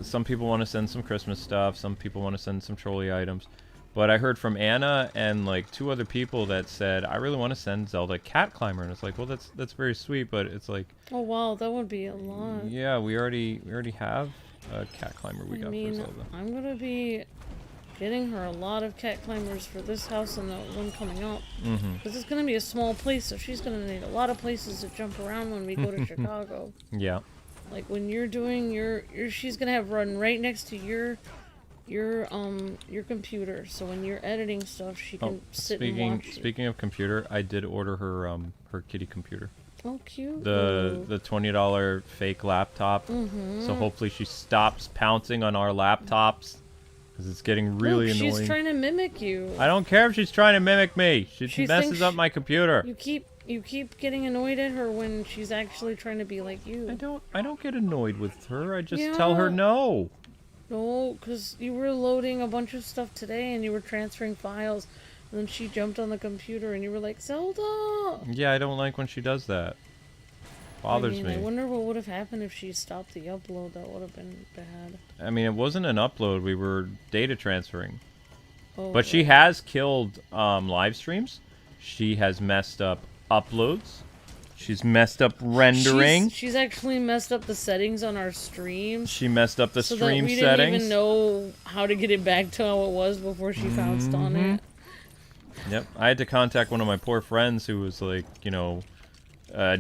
some people want to send some Christmas stuff, some people want to send some trolley items. But I heard from Anna and like 2 other people that said, I really want to send Zelda Cat Climber, and it's like, well, that's very sweet, but it's like, Oh wow, that would be a lot. yeah, we already have a Cat Climber we got for Zelda. I'm gonna be getting her a lot of cat climbers for this house and the one coming up. Because it's gonna be a small place, so she's gonna need a lot of places to jump around when we go to Chicago. Yeah. Like when you're doing your she's gonna have run right next to your computer, so when you're editing stuff she can sit and watch you. Speaking of computer, I did order her her kitty computer. Oh, cute. The $20 fake laptop. So hopefully she stops pouncing on our laptops, because it's getting really annoying. She's trying to mimic you. I don't care if she's trying to mimic me. She She messes thinks up my computer. You keep getting annoyed at her when she's actually trying to be like you. I don't get annoyed with her. I just tell her no. No, because you were loading a bunch of stuff today and you were transferring files, and then she jumped on the computer and you were like, Zelda! Yeah, I don't like when she does that. Bothers me. I wonder what would have happened if she stopped the upload. That would have been bad. I mean, it wasn't an upload. We were data transferring. Oh, But she has killed live streams. She has messed up uploads. She's messed up rendering. She's actually messed up the settings on our streams. She messed up the so stream that we settings. didn't even know how to get it back to how it was before she pounced on it. Yep. I had to contact one of my poor friends who was like, you know,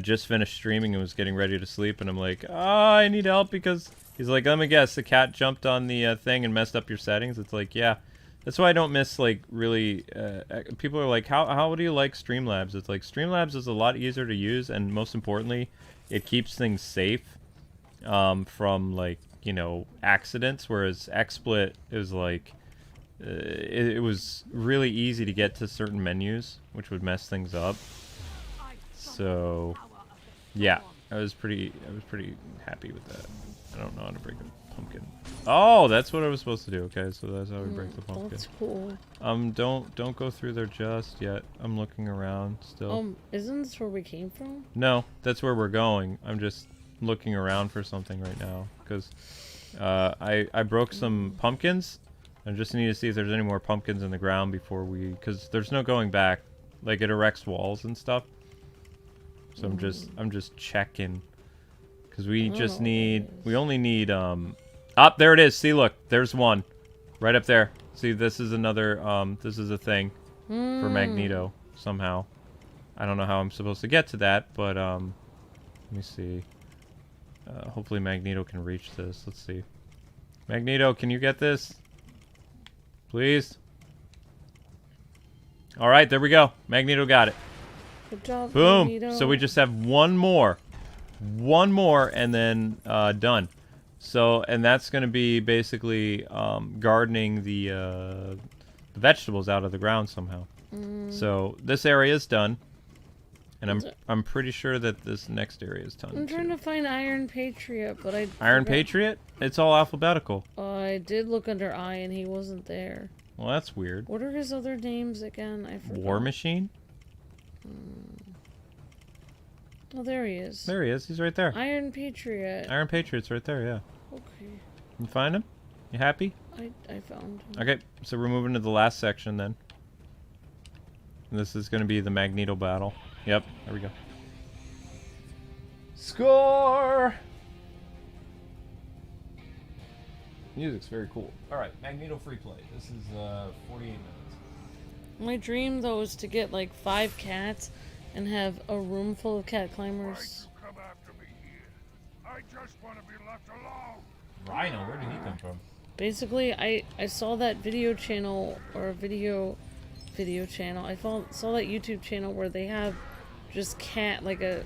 just finished streaming and was getting ready to sleep. And I'm like, I need help, because he's like, let me guess, the cat jumped on the thing and messed up your settings. It's like, yeah. That's why I don't miss, like, really, people are like, how do you like Streamlabs? It's like, Streamlabs is a lot easier to use, and most importantly, it keeps things safe from, like, you know, accidents, whereas XSplit is like, it was really easy to get to certain menus, which would mess things up. So, yeah, I was pretty happy with that. I don't know how to break a pumpkin. Oh, that's what I was supposed to do. Okay, so that's how we break the pumpkin. That's cool. Don't go through there just yet. I'm looking around still. Isn't this where we came from? No, that's where we're going. I'm just looking around for something right now because I broke some pumpkins. I just need to see if there's any more pumpkins in the ground before we, because there's no going back. Like it erects walls and stuff. So I'm just checking because we just need, we only need up there it is. See, look, there's one right up there. See, this is another this is a thing for Magneto somehow. I don't know how I'm supposed to get to that, but let me see. Hopefully Magneto can reach this. Let's see. Magneto, can you get this? Please? Alright, there we go. Magneto got it. Good job, Boom! Magneto. So we just have one more. One more and then done. So, and that's going to be basically gardening the vegetables out of the ground somehow. So this area is done. And I'm pretty sure that this next area is done. I'm trying to find Iron Patriot, but I Iron forgot. Patriot? It's all alphabetical. I did look under I and he wasn't there. Well, that's weird. What are his other names again? I forgot. War Machine? Oh, there he is. There he is. He's right there. Iron Patriot. Iron Patriot's right there, yeah. Okay. You find him? You happy? I found him. Okay, so we're moving to the last section then. And this is going to be the Magneto battle. Yep, there we go. Score! Music's very cool. Alright, Magneto Freeplay. This is 48 minutes. My dream, though, is to get like 5 cats and have a room full of cat climbers. Why'd you come after me here? I just want to be left alone. Rhino, where did he come from? Basically, I saw that video channel, or a video channel. I saw that YouTube channel where they have just like a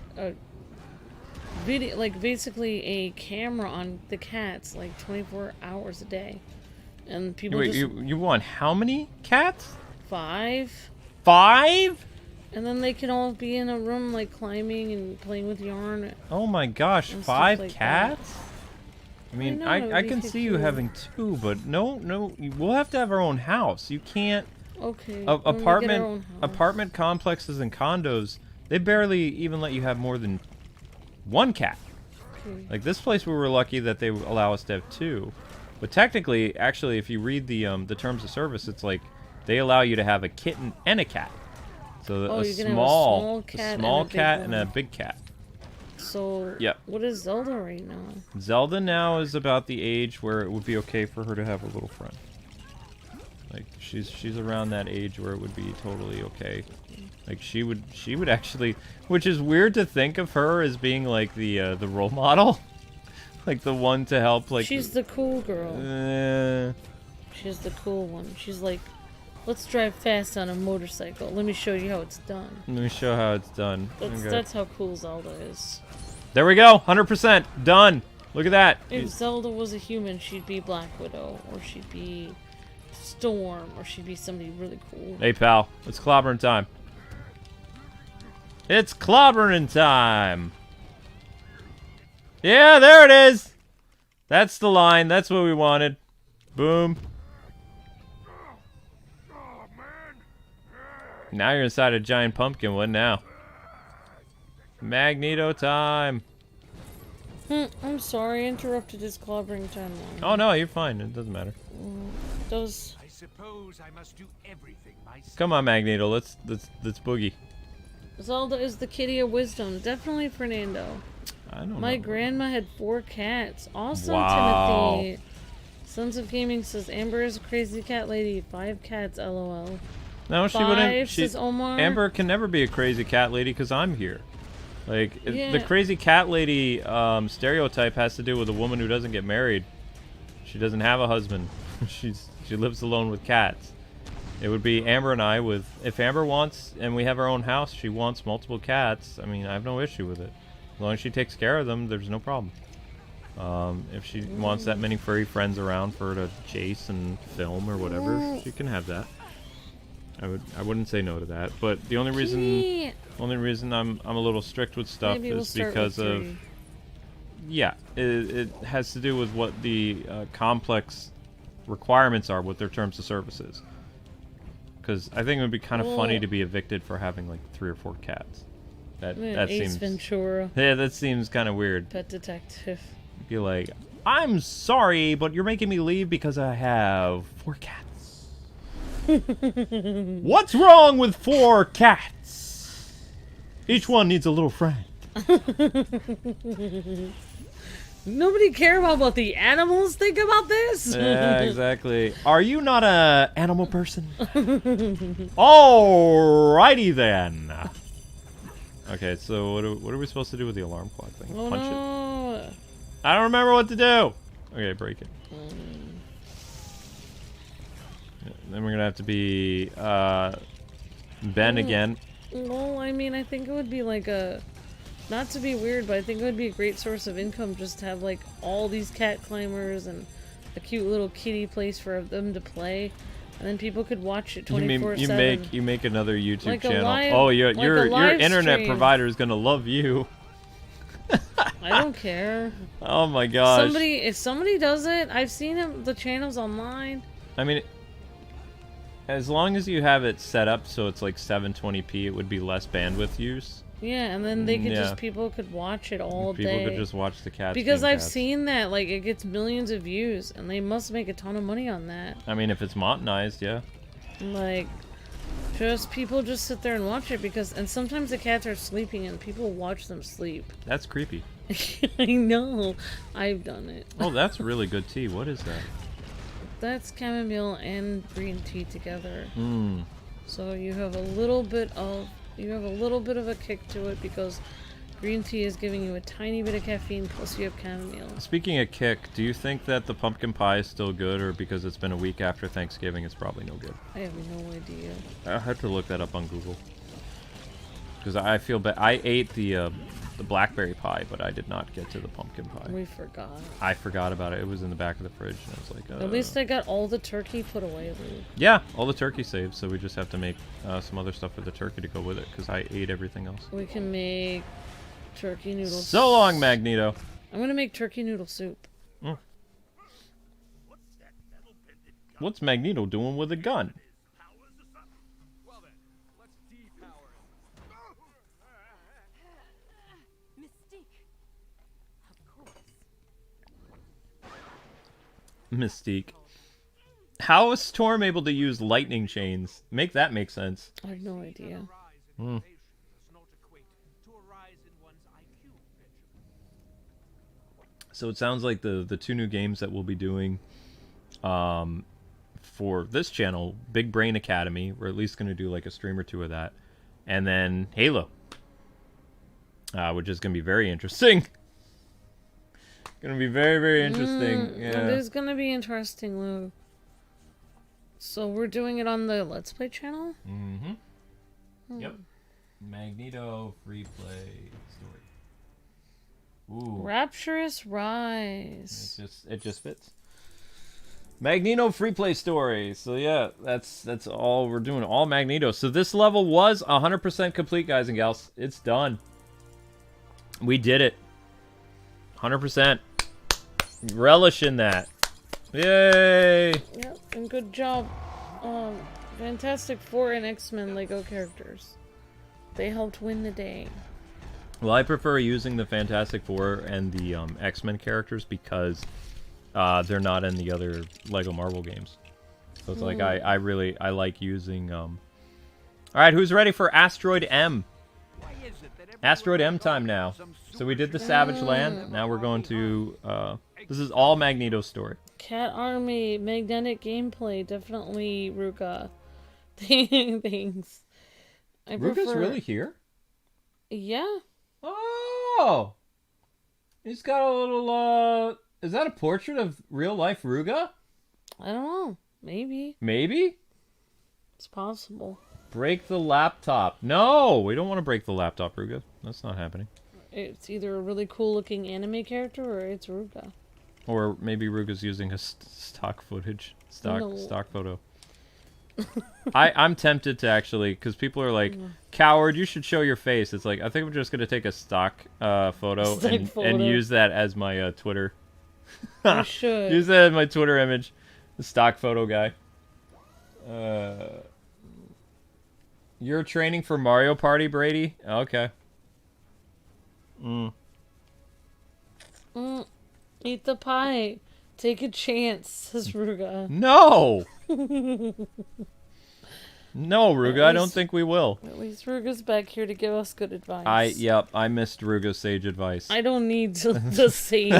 video, like basically a camera on the cats, like 24 hours a day, and people Wait, just you want how many cats? 5, 5? and then they can all be in a room like climbing and playing with yarn. Oh my gosh, And stuff 5 like cats? I mean, know, it would I be can see you cute. having 2, but no, we'll have to have our own house. You can't. Okay. when we get our Apartment own house. apartment complexes and condos, they barely even let you have more than 1 cat. Okay. Like this place, we were lucky that they allow us to have 2. But technically, actually, if you read the terms of service, it's like they allow you to have a kitten and a cat. So Oh, a you can have a small small cat cat and and a a big big cat. So Yep. what is Zelda right now? Zelda now is about the age where it would be okay for her to have a little friend. Like she's around that age where it would be totally okay. Like she would actually, which is weird to think of her as being like the role model, like the one to help. Like She's the cool girl. She's the cool one. She's like, let's drive fast on a motorcycle. Let me show you how it's done. Let me show how it's done. That's how cool Zelda is. There we go, 100% done. Look at that. If Zelda was a human, she'd be Black Widow, or she'd be Storm, or she'd be somebody really cool. Hey pal, it's clobbering time. It's clobbering time. Yeah, there it is. That's the line. That's what we wanted. Boom. Oh, man. Now you're inside a giant pumpkin. What now? Magneto time. I'm sorry, I interrupted his clobbering timeline. Oh no, you're fine. It doesn't matter. Does I suppose I must do everything myself. Come on, Magneto. Let's boogie. Zelda is the kitty of wisdom. Definitely Fernando. I don't My know. grandma had 4 cats. Awesome, Wow. Timothy. Sons of Gaming says Amber is a crazy cat lady. 5 cats, lol. No, she 5, wouldn't. says Omar. Amber can never be a crazy cat lady because I'm here. Like Yeah. the crazy cat lady stereotype has to do with a woman who doesn't get married. She doesn't have a husband. She lives alone with cats. It would be Amber and I with, if Amber wants, and we have our own house, she wants multiple cats. I mean, I have no issue with it. As long as she takes care of them, there's no problem. If she wants that many furry friends around for her to chase and film or whatever, she can have that. I wouldn't say no to that. But the only reason I'm a little strict with stuff Maybe we'll is start because with of 3. yeah, it has to do with what the complex requirements are with their terms of services. Because I think it would be kind of funny Well- to be evicted for having like 3 or 4 cats. That Ace seems Ventura, yeah, that seems kind of weird. pet detective. Be like, I'm sorry, but you're making me leave because I have 4 cats. What's wrong with 4 cats? Each one needs a little friend. Nobody care about what the animals think about this. Yeah, exactly. Are you not a animal person? Alrighty then. Okay, so what are we supposed to do with the alarm clock thing? Oh, Punch it. no. I don't remember what to do. Okay, break it. Then we're gonna have to be Ben again. Well, I mean, I think it would be like a, not to be weird, but I think it would be a great source of income just to have like all these cat climbers and a cute little kitty place for them to play, and then people could watch it 24/7. You make another YouTube Like a channel. live- Oh, like a your live internet stream. provider is gonna love you. I don't care. Oh my gosh. If somebody does it, I've seen the channels online. I mean, as long as you have it set up so it's like 720p, it would be less bandwidth use. Yeah, and then they could Yeah. people could watch it all People day. could just watch the cats. Because being I've cats. seen that, like, it gets millions of views, and they must make a ton of money on that. I mean, if it's monetized, yeah. Like, people just sit there and watch it and sometimes the cats are sleeping and people watch them sleep. That's creepy. I know. I've done it. Oh, that's really good tea. What is that? That's chamomile and green tea together. Mmm. So you have a little bit of a kick to it because green tea is giving you a tiny bit of caffeine plus you have chamomile. Speaking of kick, do you think that the pumpkin pie is still good, or because it's been a week after Thanksgiving, it's probably no good? I have no idea. I have to look that up on Google. Because I feel bad. I ate the blackberry pie, but I did not get to the pumpkin pie. We forgot. I forgot about it. It was in the back of the fridge, and I was like, At least I got all the turkey put away, Luke. yeah, all the turkey saved, so we just have to make some other stuff with the turkey to go with it, because I ate everything else. We can make turkey noodles. So long, Magneto. I'm gonna make turkey noodle soup. What's Magneto doing with a gun? Well then, let's depower it. Mystique. Of course. Mystique. How is Storm able to use lightning chains? Make that make sense. I have no idea. Hmm. So it sounds like the 2 new games that we'll be doing for this channel, Big Brain Academy, we're at least going to do like a stream or 2 of that, and then Halo, which is going to be very interesting. Going to be very, very interesting. Yeah. It is gonna be interesting, Luke. So we're doing it on the Let's Play channel? Mm-hmm. Yep. Magneto Freeplay story. Ooh. Rapturous Rise. It just fits. Magneto Freeplay story. So yeah, that's all we're doing. All Magneto. So this level was 100% complete, guys and gals. It's done. We did it. 100%. Relish in that. Yay! Yep, and good job. Fantastic Four and X-Men Lego characters. They helped win the day. Well, I prefer using the Fantastic Four and the X-Men characters because they're not in the other Lego Marvel games. So it's like I like using. All right, who's ready for Asteroid M? Asteroid M time now. So we did the Savage Land. Now we're going to. This is all Magneto's story. Cat Army, magnetic gameplay, definitely Ruka. Things. Ruka's really here? Yeah. Oh! He's got a little, is that a portrait of real-life Ruga? I don't know. Maybe. Maybe? It's possible. Break the laptop. No! We don't want to break the laptop, Ruga. That's not happening. It's either a really cool-looking anime character or it's Ruka. Or maybe Ruga's using a stock footage. No. Stock photo. I'm tempted to actually, because people are like, coward, you should show your face. It's like, I think I'm just going to take a stock photo and use that as my Twitter. You should. Use that as my Twitter image. The stock photo guy. You're training for Mario Party, Brady? Okay. Eat the pie. Take a chance, says Ruga. No! No, Ruga, I don't least- think we will. At least Ruga's back here to give us good advice. Yep, I missed Ruga's sage advice. I don't need the sage.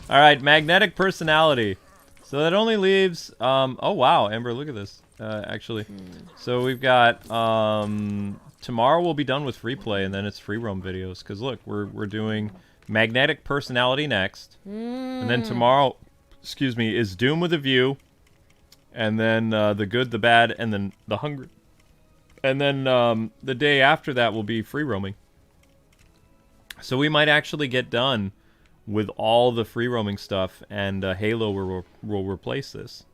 Alright, magnetic personality. So that only leaves, oh wow, Amber, look at this, actually. So we've got, tomorrow we'll be done with Freeplay, and then it's free roam videos. Because look, we're doing magnetic personality next. And then tomorrow, excuse me, is Doom with a View. And then the good, the bad, and then the hungry. And then the day after that will be free roaming. So we might actually get done with all the free roaming stuff, and Halo will replace this.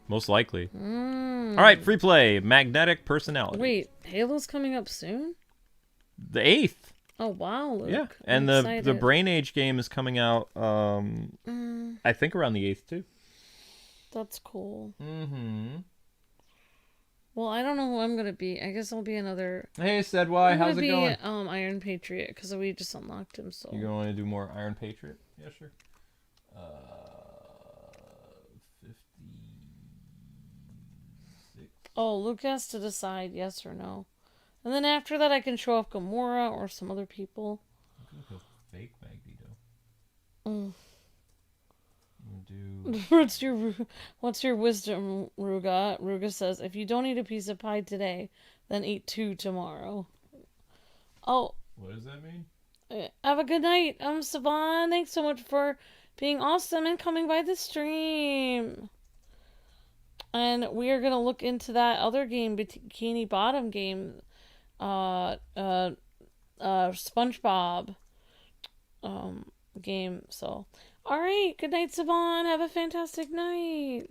Most likely. Alright, free play. Magnetic personality. Wait, Halo's coming up soon? The 8th. Oh, wow, Luke. Yeah, I'm and the excited. Brain Age game is coming out, I think around the 8th, too. That's cool. Mm-hmm. Well, I don't know who I'm gonna be. I guess I'll be another... Hey, Sedwai, I'm how's gonna it going? be Iron Patriot, because we just unlocked him, so... You gonna want to do more Iron Patriot? Yeah, sure. 56. Oh, Luke has to decide yes or no. And then after that, I can show off Gamora or some other people. I'm gonna go fake Magneto. Mm. I'm gonna do... What's your wisdom, Ruga? Ruga says, if you don't eat a piece of pie today, then eat 2 tomorrow. Oh, What does that mean? have a good night. I'm Savon. Thanks so much for being awesome and coming by the stream. And we are gonna look into that other game, Bikini Bottom game, SpongeBob, game. So, all right. Good night, Savon. Have a fantastic night.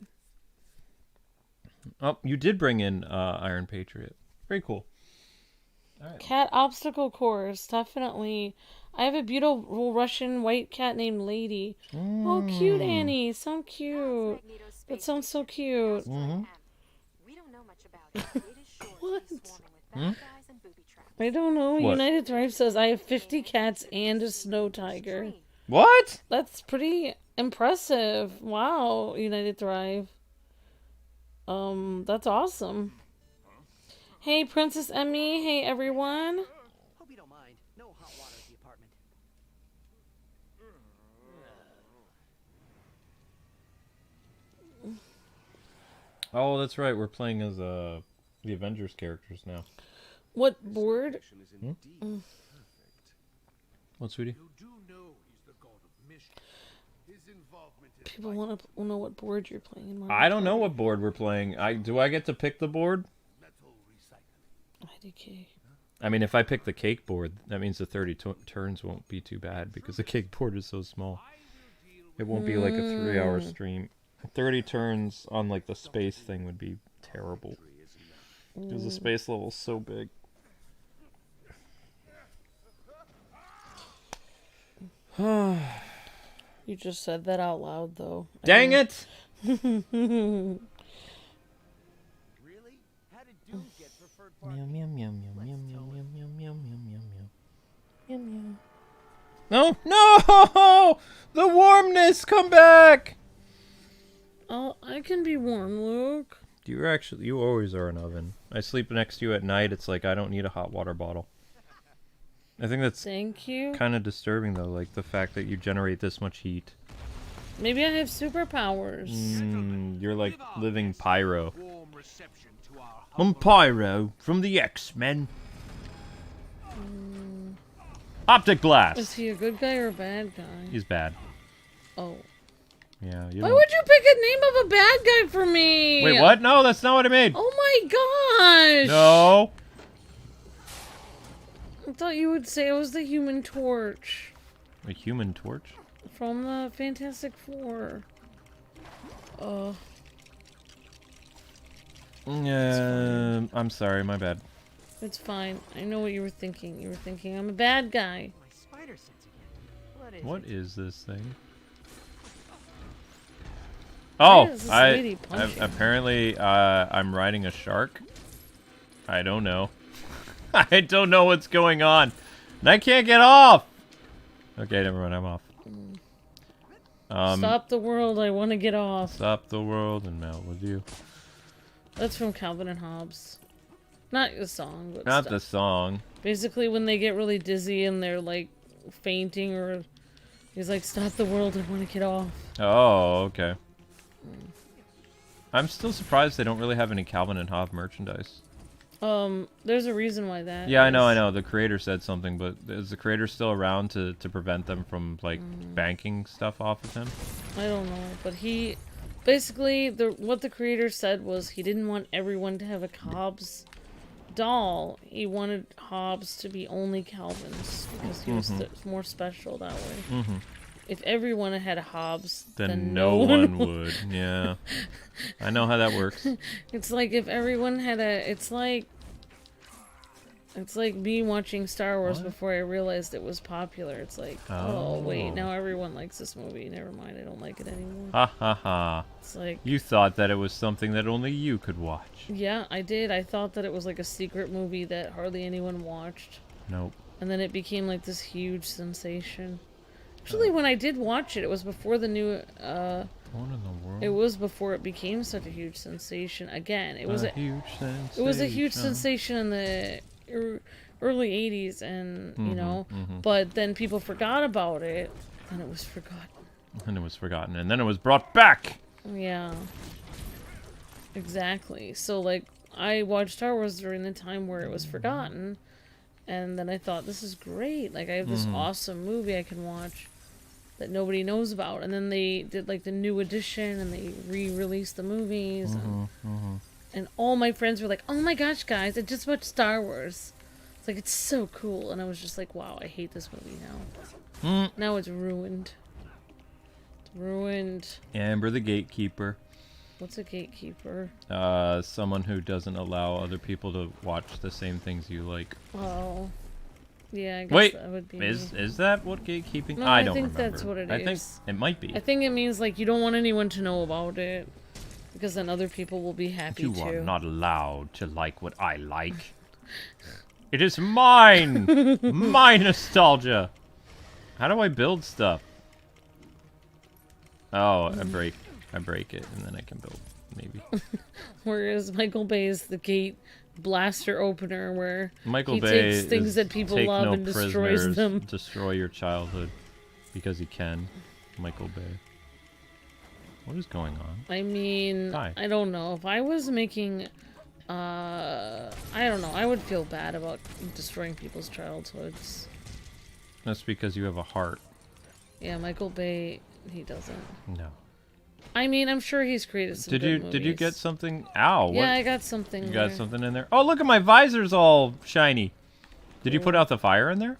Oh, you did bring in Iron Patriot. Very cool. All right. Cat obstacle course, definitely. I have a beautiful Russian white cat named Lady. Oh, cute, Annie. So cute. That sounds so cute. We don't know much about it. It is sure What? to be swarming with bad guys and booby traps. I don't know. What? United Drive says I have 50 cats and a snow tiger. What? That's pretty impressive. Wow, United Drive. That's awesome. Hey, Princess Emmy. Hey, everyone. Hope you don't mind. No hot water at the apartment. Oh, that's right. We're playing as the Avengers characters now. What board? What, sweetie? You do know he's the god of mischief. His involvement in People want to know what board you're playing in. I don't know what board we're playing. Do I get to pick the board? metal recycling. IDK. I mean, if I pick the cake board, that means the 30 turns won't be too bad because the cake board is so small. It won't be like a 3-hour stream. 30 turns on like the space thing would be terrible. Because the space level's so big. You just said that out loud, though. Dang it! Really? How did Doom get preferred parking? Meow, meow, meow, meow, Let's meow, tow meow, it. meow, meow, meow, meow, meow. Meow, meow. No, no! The warmness, come back! Oh, I can be warm, Luke. You always are an oven. I sleep next to you at night. It's like I don't need a hot water bottle. I think that's Thank you. kind of disturbing though, like the fact that you generate this much heat. Maybe I have superpowers. You're like living pyro. Warm reception to our I'm Pyro from the X-Men. Optic Is glass. he a good guy or a bad guy? He's bad. Oh. Yeah. You Why don't- would you pick a name of a bad guy for me? Wait, what? No, that's not what I made. Oh my gosh. No. I thought you would say it was the Human Torch A Human Torch. from the Fantastic Four. I'm sorry, my bad. It's fine. I know what you were thinking. You were thinking I'm a bad guy. My spider sense again. What is this thing? Oh, is this lady punching? apparently I'm riding a shark. I don't know. I don't know what's going on. And I can't get off! Okay, never mind, I'm off. Stop the world, I want to get off. Stop the world and melt with you. That's from Calvin and Hobbes. Not the song, but Not stuff. the song. Basically, when they get really dizzy and they're like fainting, or he's like, "Stop the world! I want to get off." Oh, okay. I'm still surprised they don't really have any Calvin and Hobbes merchandise. There's a reason why that. Yeah, I is. know. The creator said something, but is the creator still around to prevent them from like banking stuff off of him? I don't know, but he basically what the creator said was he didn't want everyone to have a Hobbes doll. He wanted Hobbes to be only Calvin's because he was more special that way. If everyone had a Hobbes, Then no one would. Yeah, I know how that works. It's like if everyone had a. It's like me watching Star Wars before I realized it was popular. It's like, oh wait, now everyone likes this movie. Never mind, I don't like it anymore. Ha ha ha. It's like, You thought that it was something that only you could watch. yeah, I did. I thought that it was like a secret movie that hardly anyone watched. Nope. And then it became like this huge sensation. Actually, when I did watch it, it was before the new, What in the world? it was before it became such a huge sensation. Again, it was a huge sensation. it was a huge sensation in the early 80s, and, you know, but then people forgot about it, and it was forgotten. And it was forgotten, and then it was brought back! Yeah. Exactly. So, like, I watched Star Wars during the time where it was forgotten, and then I thought, this is great. Like, I have this awesome movie I can watch that nobody knows about. And then they did, like, the new edition, and they re-released the movies. And all my friends were like, oh my gosh, guys, I just watched Star Wars. It's like, it's so cool. And I was just like, wow, I hate this movie now. Now it's ruined. It's ruined. Amber the Gatekeeper. What's a gatekeeper? Someone who doesn't allow other people to watch the same things you like. Oh. Yeah, I guess Wait, that would be is that what gatekeeping? No, I I don't think remember. that's what it I think is. it might be. I think it means, like, you don't want anyone to know about it. Because then other people will be happy You too. are not allowed to like what I like. It is mine! My nostalgia! How do I build stuff? Oh, I break it, and then I can build, maybe. Whereas Michael Bay is the gate blaster opener, where Michael he Bay takes things is that people take love no and destroys prisoners, them. Destroy your childhood. Because he can. Michael Bay. What is going on? I mean, Hi. I don't know. If I was making, I don't know. I would feel bad about destroying people's childhoods. That's because you have a heart. Yeah, Michael Bay, he doesn't. No. I mean, I'm sure he's created some good movies. Did you get something? Ow! What? Yeah, I got something. You there. got something in there? Oh, look at my visor's all shiny. Did you put out the fire in there?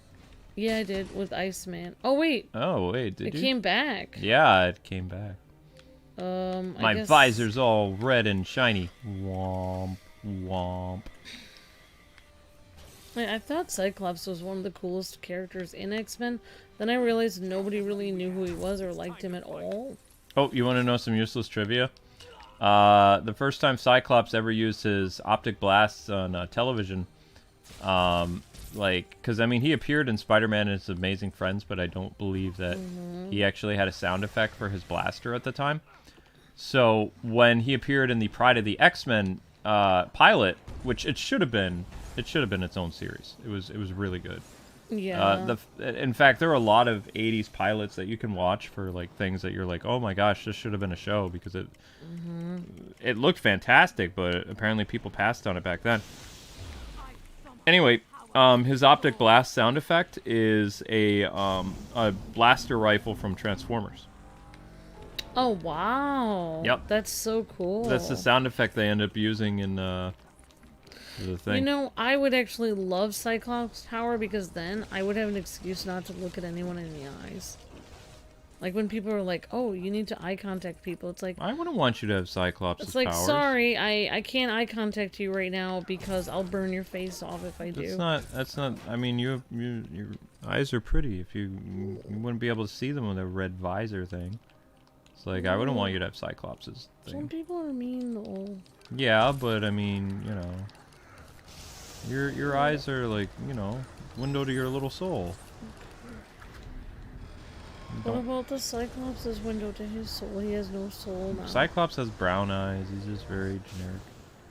Yeah, I did with Iceman. Oh wait, Oh wait, did it you? came back. Yeah, it came back. I My guess... visor's all red and shiny. Womp womp. I thought Cyclops was one of the coolest characters in X-Men. Then I realized nobody really knew who he was or liked him at all. Oh, you want to know some useless trivia? The first time Cyclops ever used his optic blasts on television, because I mean he appeared in Spider-Man and His Amazing Friends, but I don't believe that he actually had a sound effect for his blaster at the time. So when he appeared in the Pride of the X-Men pilot, which it should have been its own series. It was really good. Yeah. In fact, there are a lot of 80s pilots that you can watch for like things that you're like, oh my gosh, this should have been a show, because it looked fantastic, but apparently people passed on it back then. Anyway, his optic blast sound effect is a blaster rifle from Transformers. Oh wow. Yep. That's so cool. That's the sound effect they end up using in the thing. You know, I would actually love Cyclops Tower, because then I would have an excuse not to look at anyone in the eyes. Like when people are like, "Oh, you need to eye contact people." It's like, I wouldn't want you to have Cyclops' it's like, powers. sorry, I can't eye contact you right now because I'll burn your face off if I do. That's not. I mean, your eyes are pretty. If you wouldn't be able to see them with a red visor thing. It's like I wouldn't want you to have Cyclops' Some thing. people are mean though. Yeah, but I mean, you know, your eyes are like, you know, window to your little soul. What about the Cyclops' window to his soul? He has no soul now. Cyclops has brown eyes. He's just very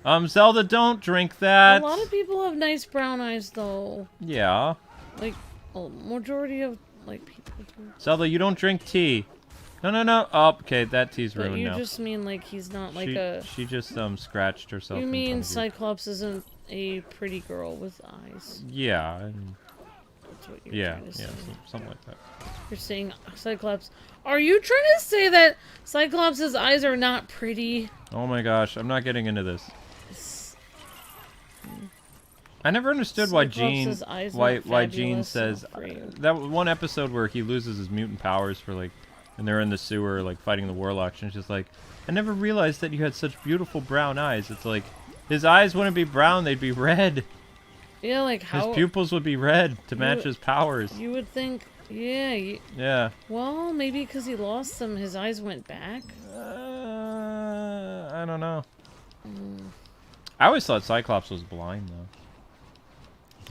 generic. Zelda, don't drink that. A lot of people have nice brown eyes, though. Yeah. Like, a majority of, like, people do. Zelda, you don't drink tea. No. Oh, okay, that tea's But ruined you now. just mean, like, he's not, like, She just, scratched herself. You in mean front of you. Cyclops isn't a pretty girl with eyes. Yeah. That's what you're Yeah, trying to say. something like that. You're saying Cyclops. Are you trying to say that Cyclops' eyes are not pretty? Oh my gosh, I'm not getting into this. I never understood why Jean Cyclops' eyes why not why Jean fabulous says enough for you. that one episode where he loses his mutant powers for like, and they're in the sewer like fighting the warlocks, and it's just like, I never realized that you had such beautiful brown eyes. It's like his eyes wouldn't be brown; they'd be red. Yeah, like how His pupils would be red to match his powers. you would think. Yeah. Yeah. Well, maybe because he lost them, his eyes went back. I don't know. I always thought Cyclops was blind though.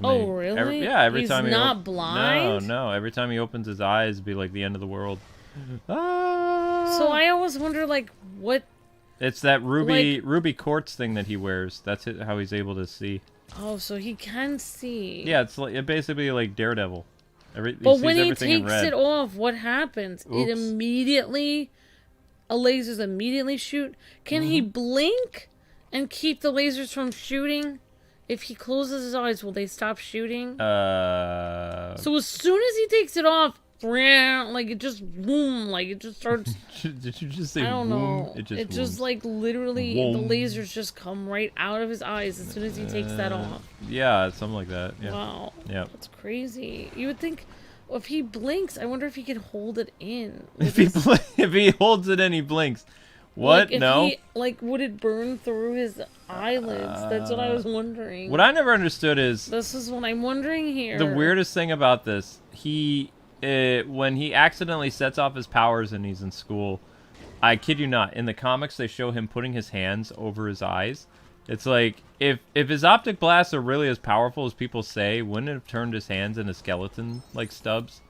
Oh, really? Every He's time he not blind? No. Every time he opens his eyes, it'd be like the end of the world. Ah! So I always wonder, like, what? It's that ruby quartz thing that he wears. That's how he's able to see. Oh, so he can see. Yeah, it's like basically like Daredevil. But when he everything in takes red. it off, what happens? It Oops. immediately, lasers immediately shoot. Can he blink and keep the lasers from shooting? If he closes his eyes, will they stop shooting? So as soon as he takes it off, like it just boom, like it just starts. Did you just say? I don't boom? know. It just booms. like literally Boom. the lasers just come right out of his eyes as soon as he takes that off. Yeah, something like that. Yeah. Wow. Yeah. That's crazy. You would think if he blinks, I wonder if he can hold it in. If he holds it and he blinks, what? Like, if No. He, like, would it burn through his eyelids? That's what I was wondering. What I never understood is This is what I'm wondering here. the weirdest thing about this. When he accidentally sets off his powers and he's in school, I kid you not, in the comics they show him putting his hands over his eyes. It's like, if his optic blasts are really as powerful as people say, wouldn't it have turned his hands into skeleton like stubs?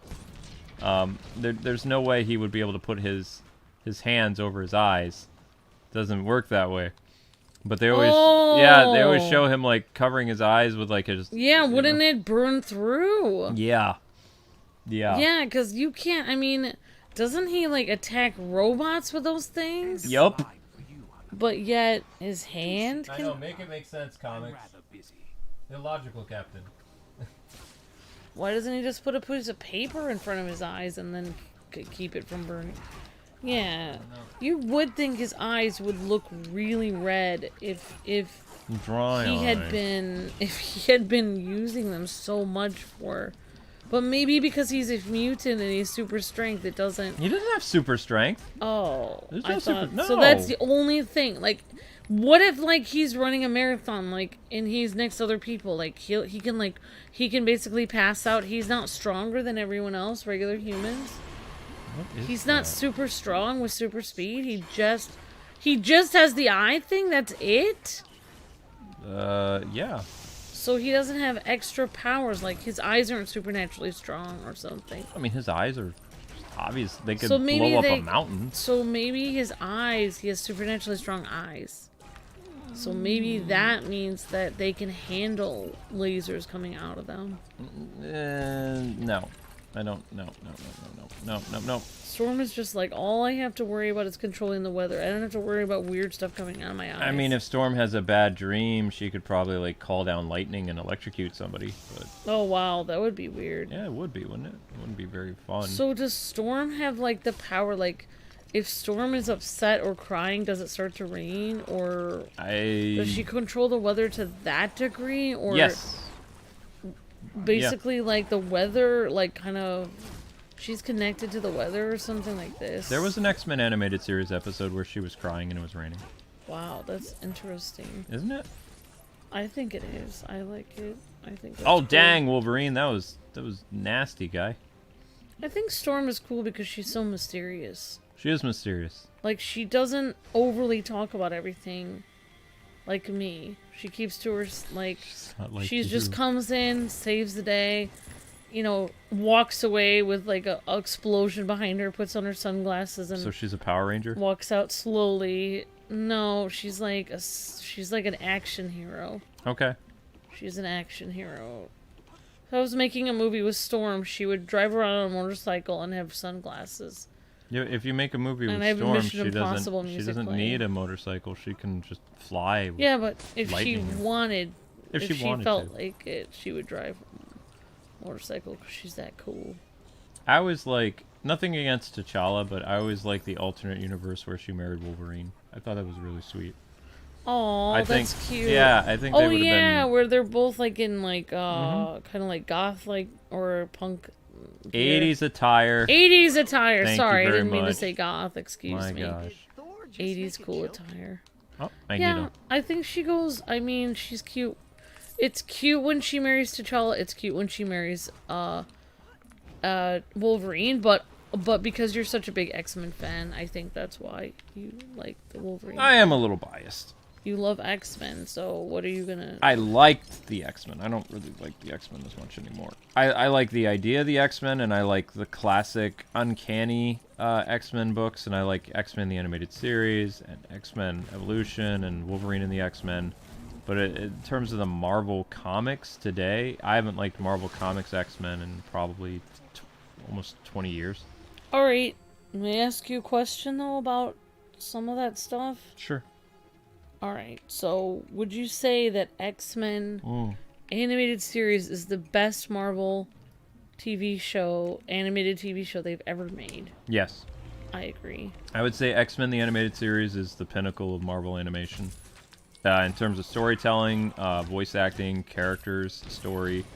There's no way he would be able to put his hands over his eyes. Doesn't work that way. But they always, they always show him like covering his eyes with like his. Yeah, wouldn't it burn through? Yeah. Yeah. Yeah, because you can't. I mean, doesn't he like attack robots with those things? Yup. But yet his hand I can. know, make it make sense, comics. Illogical, Captain. Why doesn't he just put a piece of paper in front of his eyes and then keep it from burning? Yeah, you would think his eyes would look really red if Dry he had eye. been using them so much for. But maybe because he's a mutant and he's super strength, it doesn't. He doesn't have super strength. Oh, There's I no super- thought no. so. That's the only thing. Like, what if like he's running a marathon, like, and he's next to other people, like he can basically pass out. He's not stronger than everyone else, regular humans. What is He's that? not super strong with super speed. He just has the eye thing. That's it. Yeah. So he doesn't have extra powers. Like his eyes aren't supernaturally strong or something. I mean, his eyes are obvious. They could So maybe blow up they- a mountain. So maybe his eyes. He has supernaturally strong eyes. So maybe that means that they can handle lasers coming out of them. No. I don't. No. Storm is just like, all I have to worry about is controlling the weather. I don't have to worry about weird stuff coming out of my eyes. I mean, if Storm has a bad dream, she could probably like call down lightning and electrocute somebody. But Oh wow, that would be weird. yeah, it would be, wouldn't it? It wouldn't be very fun. So does Storm have like the power, like if Storm is upset or crying, does it start to rain? Or does she control the weather to that degree? Or Yes. basically like the weather, like kind of she's connected to the weather or something like this? There was an X-Men animated series episode where she was crying and it was raining. Wow, that's interesting. Isn't it? I think it is. I like it. I think that's Oh cool. dang, Wolverine, that was nasty, guy. I think Storm is cool because she's so mysterious. She is mysterious. Like, she doesn't overly talk about everything. like me. She keeps to her, like, Not like she just you. comes in, saves the day, you know, walks away with like a explosion behind her, puts on her sunglasses, and So she's a Power Ranger? walks out slowly. No, she's like she's like an action hero. Okay. She's an action hero. If I was making a movie with Storm, she would drive around on a motorcycle and have sunglasses. Yeah, if you make a movie And with I have Storm, Mission she Impossible doesn't music playing. need a motorcycle. She can just fly. Yeah, but if lightning. she wanted, If if she wanted felt to. like it, she would drive a motorcycle because she's that cool. I always like, nothing against T'Challa, but I always like the alternate universe where she married Wolverine. I thought that was really sweet. Oh, I that's think, cute. yeah, I think they Oh would have yeah, been where they're both like in like Mm-hmm. kind of like goth like or punk. 80s attire. 80s attire. Thank you Sorry, I very didn't mean to much. say goth. Excuse My me. gosh. Thor just 80s make a cool joke? attire. Oh, Yeah, Magneto. I think she goes. I mean, she's cute. It's cute when she marries T'Challa. It's cute when she marries Wolverine. But because you're such a big X-Men fan, I think that's why you like the Wolverine. I am a little biased. You love X-Men, so what are you gonna? I liked the X-Men. I don't really like the X-Men as much anymore. I like the idea of the X-Men, and I like the classic Uncanny X-Men books, and I like X-Men the Animated Series, and X-Men Evolution, and Wolverine and the X-Men. But in terms of the Marvel Comics today, I haven't liked Marvel Comics X-Men in probably almost 20 years. All right, may I ask you a question though about some of that stuff? Sure. All right, so would you say that X-Men animated series is the best Marvel animated TV show they've ever made? Yes. I agree. I would say X-Men the Animated Series is the pinnacle of Marvel animation. In terms of storytelling, voice acting, characters, story.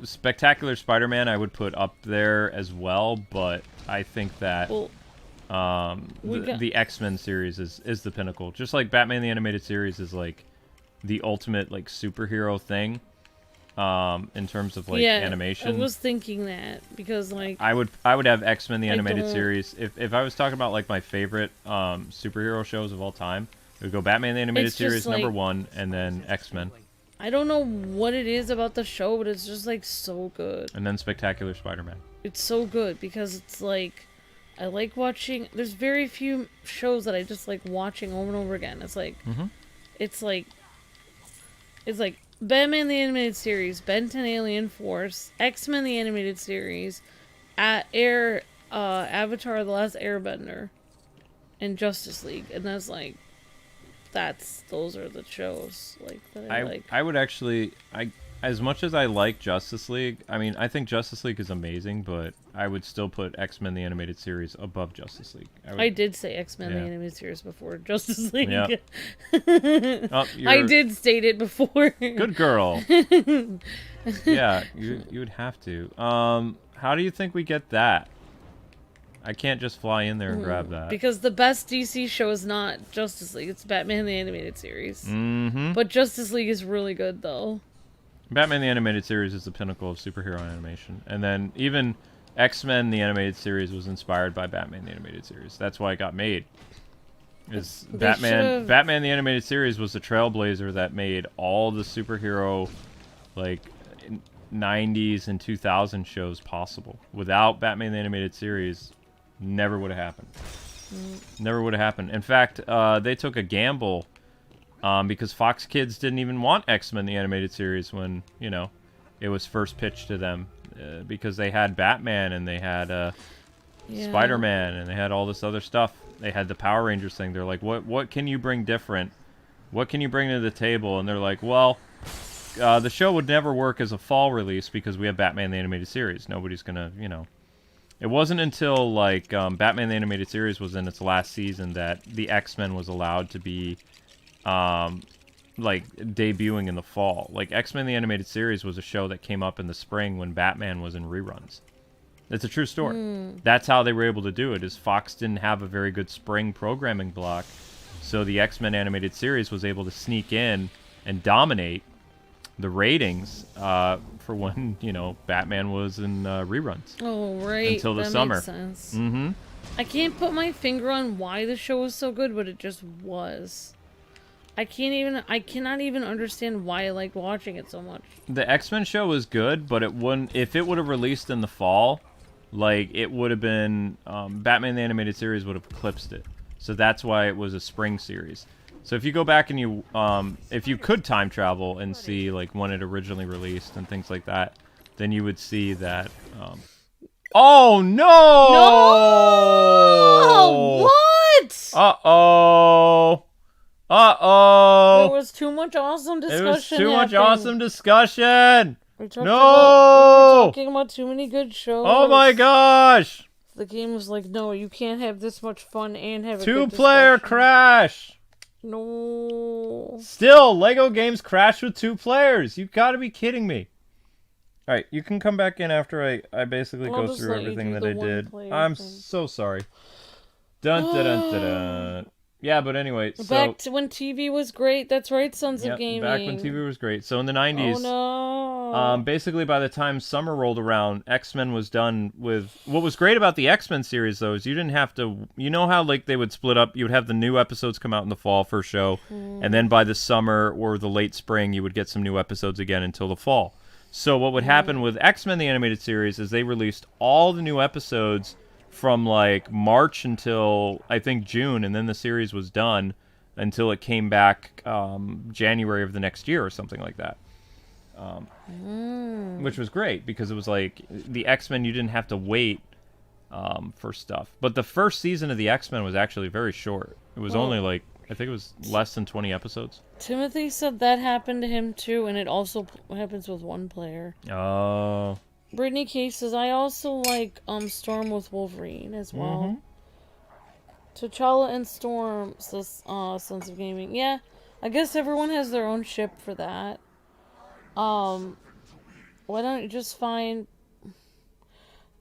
Spectacular Spider-Man I would put up there as well, but I think that Well, the X-Men series is the pinnacle. Just like Batman the Animated Series is like the ultimate like superhero thing in terms of like yeah, animation. I was thinking that because like I would have X-Men the I Animated don't- Series. If I was talking about like my favorite superhero shows of all time, it would go Batman the Animated It's just, Series number like- 1, and then X-Men, I don't know what it is about the show, but it's just like so good. and then Spectacular Spider-Man. It's so good because it's like I like watching. There's very few shows that I just like watching over and over again. It's like it's like Batman the Animated Series, Ben 10 Alien Force, X-Men the Animated Series, Avatar the Last Airbender, and Justice League, and that's like those are the shows like that I like. I would actually as much as I like Justice League, I mean I think Justice League is amazing, but I would still put X-Men the Animated Series above Justice League. I did say X-Men the Yeah. Animated Series before Justice League. Yeah. Oh, I did state it before. Good girl. Yeah, you would have to. How do you think we get that? I can't just fly in there and grab that. Because the best DC show is not Justice League, it's Batman the Animated Series. Mm-hmm. But Justice League is really good though. Batman the Animated Series is the pinnacle of superhero animation. And then even X-Men the Animated Series was inspired by Batman the Animated Series. That's why it got made. Is They Batman should've- Batman the Animated Series was the trailblazer that made all the superhero like 90s and 2000 shows possible. Without Batman the Animated Series, never would have happened. Never would have happened. In fact, they took a gamble because Fox Kids didn't even want X-Men the Animated Series when, you know, it was first pitched to them because they had Batman and they had Yeah. Spider-Man and they had all this other stuff. They had the Power Rangers thing. They're like, what can you bring different? What can you bring to the table? And they're like, well, the show would never work as a fall release because we have Batman the Animated Series. Nobody's gonna, you know. It wasn't until like Batman the Animated Series was in its last season that the X-Men was allowed to be like debuting in the fall. Like X-Men the Animated Series was a show that came up in the spring when Batman was in reruns. It's a true story. That's how they were able to do it. Is Fox didn't have a very good spring programming block, so the X-Men Animated Series was able to sneak in and dominate the ratings for when, you know, Batman was in reruns. Oh right. Until the that summer. Makes sense. Mm-hmm. I can't put my finger on why the show was so good, but it just was. I cannot even understand why I liked watching it so much. The X-Men show was good, but it wouldn't. If it would have released in the fall, like it would have been, Batman the Animated Series would have eclipsed it. So that's why it was a spring series. So if you go back and you, if you could time travel and see like when it originally released and things like that, then you would see that. Oh no! No! What? Uh-oh. There was too much awesome discussion. It was too much happening. awesome discussion. We were No! talking about too many good shows. Oh my gosh! The game was like, no, you can't have this much fun and have a good Two-player discussion. crash. No. Still, Lego games crash with 2 players. You gotta be kidding me. Alright, you can come back in after I basically I'll go just through let you everything do that I the did. one-player I'm thing. so sorry. Dun dun dun dun dun. Yeah, but anyway, so... Back to when TV was great. That's right, Sons of Yep, Gaming. back when TV was great. So in the 90s... Oh no. Basically, by the time summer rolled around, X-Men was done with... What was great about the X-Men series, though, is you didn't have to... You know how, like, they would split up? You would have the new episodes come out in the fall for a show, and then by the summer or the late spring, you would get some new episodes again until the fall. So what would happen with X-Men, the animated series, is they released all the new episodes from, like, March until, I think, June, and then the series was done until it came back January of the next year or something like that. Which was great because it was like the X-Men, you didn't have to wait for stuff. But the first season of the X-Men was actually very short. It was only like, I think it was less than 20 episodes. Timothy said that happened to him too, and it also happens with one player. Oh. Brittany K says, I also like Storm with Wolverine as well. T'Challa and Storm says, Sons of Gaming. Yeah, I guess everyone has their own ship for that. Why don't you just find...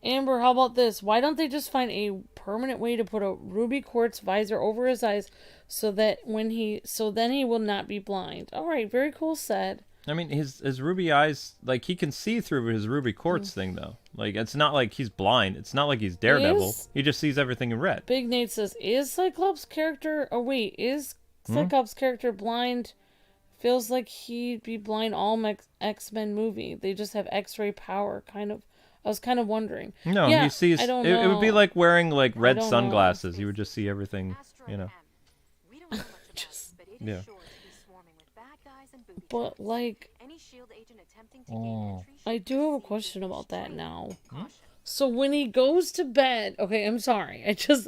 Amber, how about this? Why don't they just find a permanent way to put a ruby quartz visor over his eyes so that then he will not be blind? Alright, very cool said. I mean, his ruby eyes, like, he can see through his ruby quartz thing, though. Like, it's not like he's blind. It's not like he's Daredevil. He just sees everything in red. Big Nate says, is Cyclops' character... Oh, wait. Is Cyclops' character blind? Feels like he'd be blind all X-Men movie. They just have X-ray power, kind of. I was kind of wondering. No, yeah, he sees... I don't it know. would be like wearing, like, red don't know. sunglasses. You would just see everything, Asteroid you know. M. We don't know much about Just- it, but it is yeah. sure to be swarming with bad guys and booby But, traps. like, Any shield agent attempting to gain entry I should do have a proceed question with about that extreme now. caution. So when he goes to bed... Okay, I'm sorry.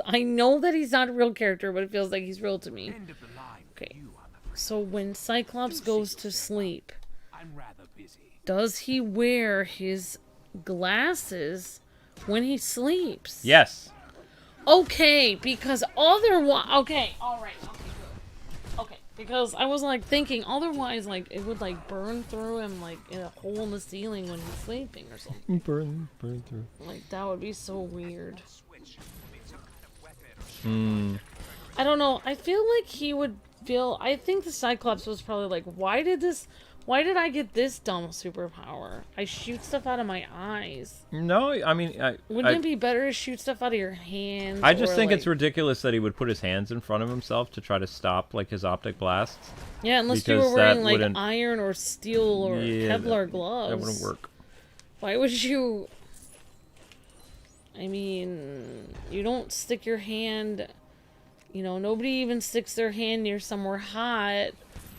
I know that he's not a real character, but it feels like he's real to me. End of the line. Okay. You, I'm afraid. So when Cyclops goes to sleep, I'm rather busy. does he wear his glasses when he sleeps? Yes. Okay, because otherwise... Okay, alright, okay, good. Okay, because I was, like, thinking, otherwise, like, it would, like, burn through him, like, in a hole in the ceiling when he's sleeping or something. Burn through. Like, that would be so weird. Switch. Be some kind of weapon. I don't know, I feel like he would feel... I think the Cyclops was probably like, why did I get this dumb superpower? I shoot stuff out of my eyes. No, I mean... Wouldn't it be better to shoot stuff out of your hands? I just or, think like... it's ridiculous that he would put his hands in front of himself to try to stop, like, his optic blasts. Yeah, unless you because were wearing, that like, wouldn't- iron or steel or Yeah, Kevlar gloves. That wouldn't work. Why would you... I mean, you don't stick your hand... You know, nobody even sticks their hand near somewhere hot.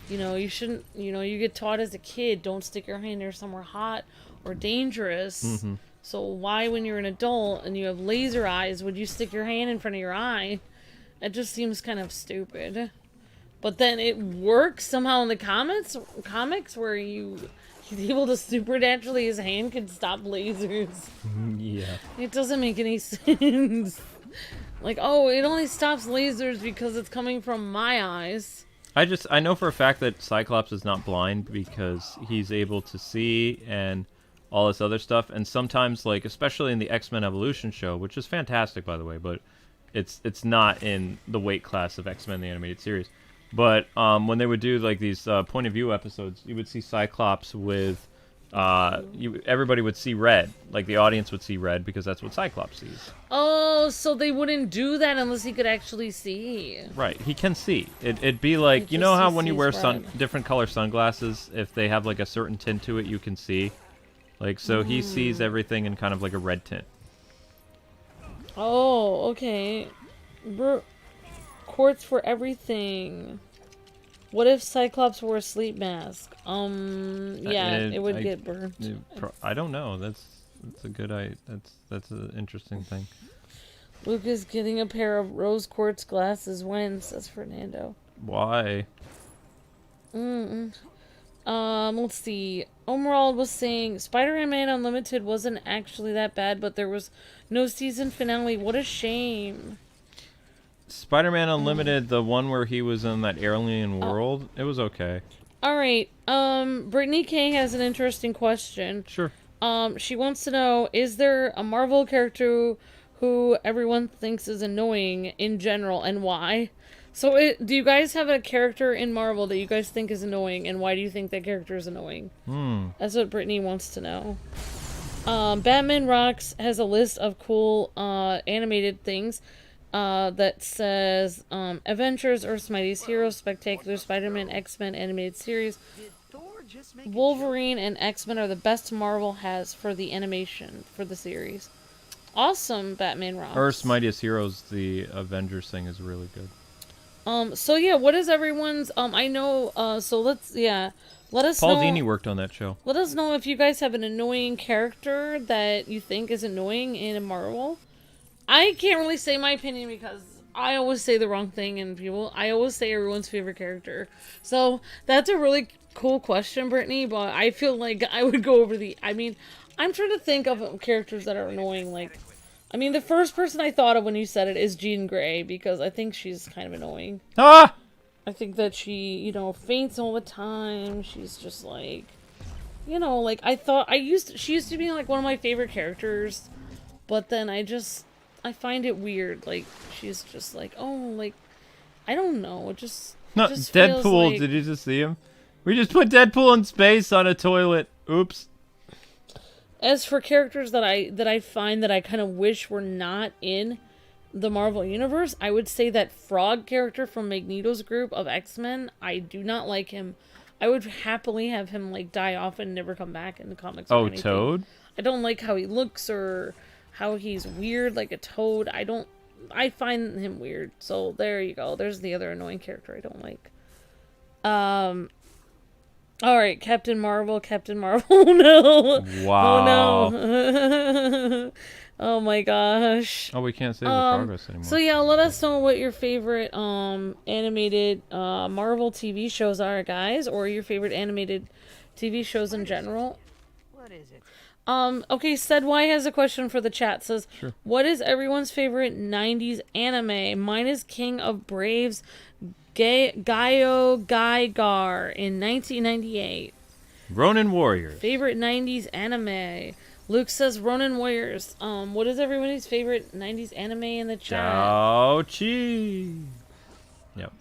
You know, you shouldn't... You know, you get taught as a kid, don't stick your hand near somewhere hot or dangerous. So why, when you're an adult and you have laser eyes, would you stick your hand in front of your eye? It just seems kind of stupid. But then it works somehow in the comics where he's able to supernaturally, his hand can stop lasers. Yeah. It doesn't make any sense. Like, oh, it only stops lasers because it's coming from my eyes. I know for a fact that Cyclops is not blind because he's able to see and all this other stuff. And sometimes, like, especially in the X-Men Evolution show, which is fantastic, by the way, but it's not in the weight class of X-Men, the animated series. But when they would do, like, these point of view episodes, you would see Cyclops with everybody would see red. Like, the audience would see red because that's what Cyclops sees. Oh, so they wouldn't do that unless he could actually see. Right, he can see. It'd be like, He you know just how when you wear sees red. different color sunglasses, if they have like a certain tint to it, you can see. Like, so he sees everything in kind of like a red tint. Oh, okay. Quartz for everything. What if Cyclops wore a sleep mask? Yeah, it would get burnt. I don't know. That's a good that's an interesting thing. Luke is getting a pair of rose quartz glasses. When, says Fernando. Why? Let's see. Omerald was saying Spider-Man Unlimited wasn't actually that bad, but there was no season finale. What a shame. Spider-Man Unlimited, the one where he was in that alien world, it was okay. All right. Brittany K has an interesting question. Sure. She wants to know, is there a Marvel character who everyone thinks is annoying in general, and why? So, do you guys have a character in Marvel that you guys think is annoying, and why do you think that character is annoying? That's what Brittany wants to know. Batman Rocks has a list of cool animated things that says Adventures, Earth's Mightiest Heroes, Spectacular Spider-Man, X-Men animated series. Did Thor just make a Wolverine and X-Men are the best Marvel has for the animation for the series. Awesome, Batman Rocks. Earth's Mightiest Heroes, the Avengers thing is really good. So yeah, what is everyone's, I know, so let us Paul know. Dini worked on that show. Let us know if you guys have an annoying character that you think is annoying in a Marvel. I can't really say my opinion because I always say the wrong thing, and I always say everyone's favorite character. So that's a really cool question, Brittany, but I feel like I would go over I'm trying to think of characters that are annoying. Like, the first person I thought of when you said it is Jean Grey, because I think she's kind of annoying. Ah! I think that she, faints all the time. She's just like, she used to be like one of my favorite characters, but then I find it weird. Like, she's just like, I don't know. It just feels Deadpool, like... did you just see him? We just put Deadpool in space on a toilet. Oops. As for characters that I find that I kind of wish were not in the Marvel Universe, I would say that Frog character from Magneto's group of X-Men, I do not like him. I would happily have him, die off and never come back in the comics or anything. Toad? I don't like how he looks or how he's weird like a toad. I find him weird. So there you go. There's the other annoying character I don't like. Alright, Captain Marvel. Oh no. Wow. Oh no. Oh my gosh. Oh, we can't save the progress anymore. So yeah, let us know what your favorite animated Marvel TV shows are, guys, or your favorite animated TV shows in general. What is it? Okay, Sedwai has a question for the chat. Says, Sure. What is everyone's favorite 90s anime? Mine is King of Braves, Gaio Gaigar in 1998. Ronin Warriors. Favorite 90s anime? Luke says Ronin Warriors. What is everybody's favorite 90s anime in the chat? Chao Chi. Yep,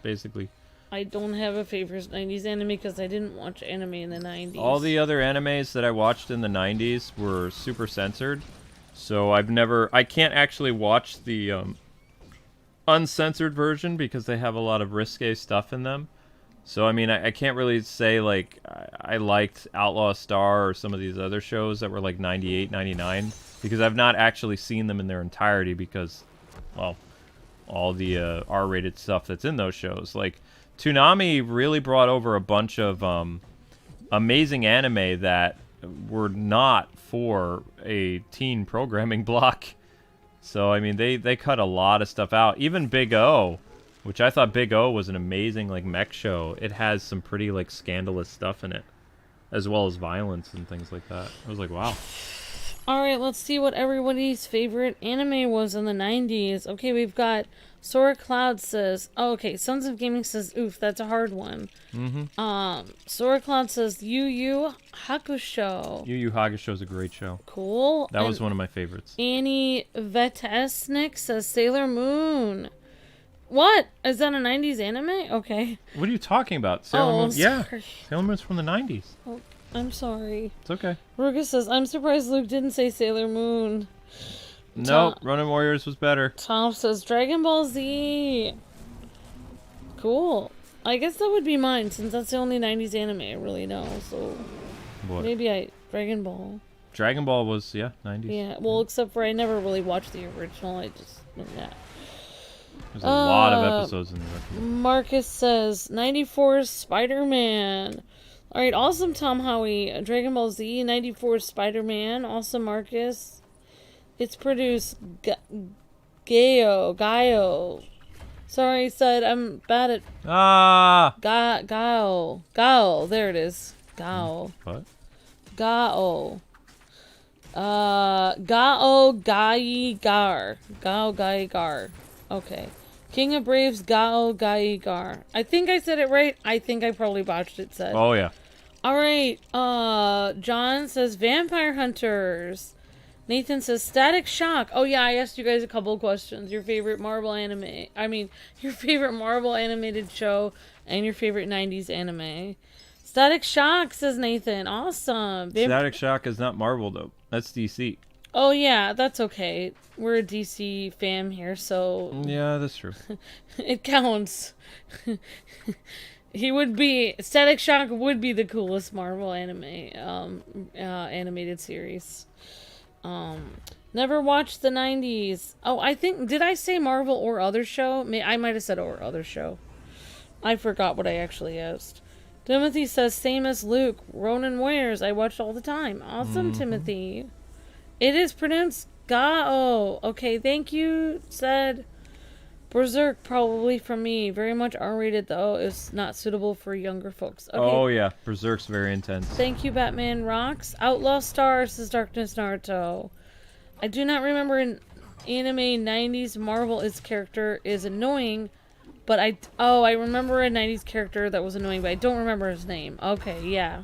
basically. I don't have a favorite 90s anime because I didn't watch anime in the 90s. All the other animes that I watched in the 90s were super censored. So I can't actually watch the uncensored version because they have a lot of risque stuff in them. So, I can't really say, I liked Outlaw Star or some of these other shows that were, 98, 99, because I've not actually seen them in their entirety because, well, all the R-rated stuff that's in those shows. Toonami really brought over a bunch of amazing anime that were not for a teen programming block. So, they cut a lot of stuff out. Even Big O, which I thought Big O was an amazing, mech show. It has some pretty, scandalous stuff in it, as well as violence and things like that. I was like, wow. Alright, let's see what everybody's favorite anime was in the 90s. Okay, we've got Sora Cloud says... Oh, okay, Sons of Gaming says, oof, that's a hard one. Sora Cloud says, Yu Yu Hakusho. Yu Yu Hakusho is a great show. Cool. That was one of my favorites. Annie Vetesnik says Sailor Moon. What? Is that a 90s anime? Okay. What are you talking about? Sailor Moon? Yeah. Sorry. Sailor Moon's from the 90s. I'm sorry. It's okay. Ruga says, I'm surprised Luke didn't say Sailor Moon. Nope, Running Warriors was better. Tom says, Dragon Ball Z. Cool. I guess that would be mine, since that's the only 90s anime I really know, so... What? Maybe Dragon Ball. Dragon Ball was, yeah, 90s. Yeah, well, except for I never really watched the original, I just... Yeah. There's a lot of episodes in the original. Marcus says, 94 Spider-Man. Alright, awesome, Tom Howie. Dragon Ball Z, 94 Spider-Man. Awesome, Marcus. It's produced Gaio. Sorry, said I'm bad at Gao. There it is. Gao. What? Gao. Gao Gai Gar. Gao Gai Gar. Okay. King of Braves Gao Gai Gar. I think I said it right. I think I probably botched it, said. Oh, yeah. Alright, John says Vampire Hunters. Nathan says Static Shock. Oh yeah, I asked you guys a couple of questions. Your favorite Marvel anime. I mean, your favorite Marvel animated show and your favorite 90s anime. Static Shock, says Nathan. Awesome. Static Shock is not Marvel, though. That's DC. Oh yeah, that's okay. We're a DC fam here, so... Yeah, that's true. It counts. Static Shock would be the coolest Marvel anime, animated series. Never watched the 90s. Oh, I think, did I say Marvel or other show? I might have said or other show. I forgot what I actually asked. Timothy says, same as Luke. Ronin Warriors, I watched all the time. Awesome, Timothy. It is pronounced Gao. Okay, thank you, said. Berserk, probably from me. Very much R-rated, though. It's not suitable for younger folks. Okay. Oh, yeah. Berserk's very intense. Thank you, Batman Rocks. Outlaw Stars is Darkness Naruto. I do not remember an anime 90s Marvel its character is annoying, but I remember a 90s character that was annoying, but I don't remember his name. Okay, yeah.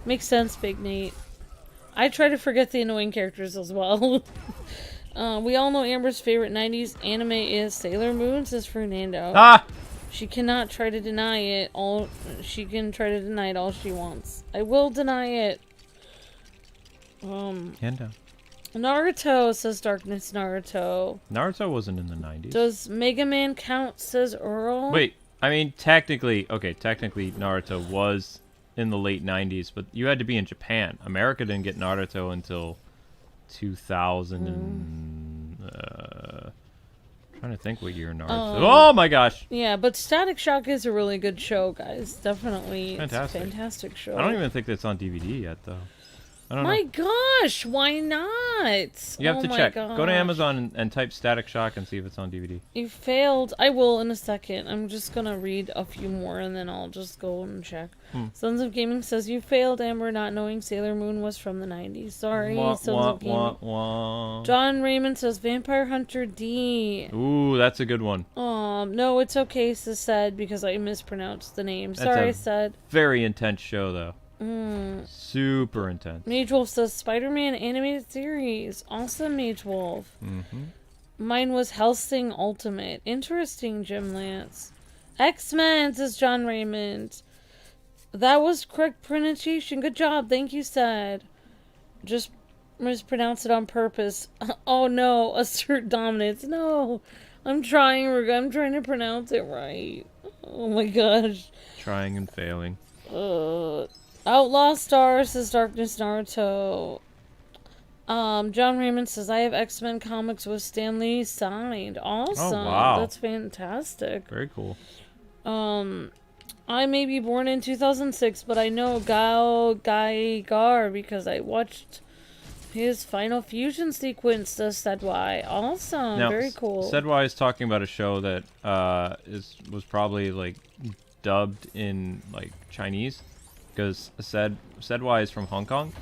Makes sense, Big Nate. I try to forget the annoying characters as well. We all know Amber's favorite 90s anime is Sailor Moon, says Fernando. She cannot try to deny it. She can try to deny it all she wants. I will deny it. Hand down. Naruto, says Darkness Naruto. Naruto wasn't in the 90s. Does Mega Man count, says Earl? Wait, I mean, technically Naruto was in the late 90s, but you had to be in Japan. America didn't get Naruto until 2000 trying to think what year Naruto. Oh my gosh! Yeah, but Static Shock is a really good show, guys. Definitely. Fantastic. It's a fantastic show. I don't even think that's on DVD yet, though. I don't know. My gosh, why not? You have to check. Gosh. Go to Amazon and type Static Shock and see if it's on DVD. You failed. I will in a second. I'm just gonna read a few more and then I'll just go and check. Sons of Gaming says you failed, Amber, not knowing Sailor Moon was from the 90s. Sorry, Sons of Gaming. John Raymond says Vampire Hunter D. Ooh, that's a good one. No, it's okay, said, because I mispronounced the name. Sorry, said. Very intense show, though. Super intense. Mage Wolf says Spider-Man animated series. Awesome, Mage Wolf. Mine was Hellsing Ultimate. Interesting, Jim Lance. X-Men, says John Raymond. That was correct pronunciation. Good job. Thank you, said. Just mispronounced it on purpose. Oh no, assert dominance. No. I'm trying to pronounce it right. Oh my gosh. Trying and failing. Outlaw Stars says Darkness Naruto. John Raymond says I have X-Men comics with Stan Lee signed. Awesome. Oh, wow. That's fantastic. Very cool. I may be born in 2006, but I know Gao Gai Gar because I watched his Final Fusion sequence, says Sedwai. Awesome. Now, very cool. Sedwai is talking about a show that was probably like dubbed in like Chinese. Because Sedwai is from Hong Kong?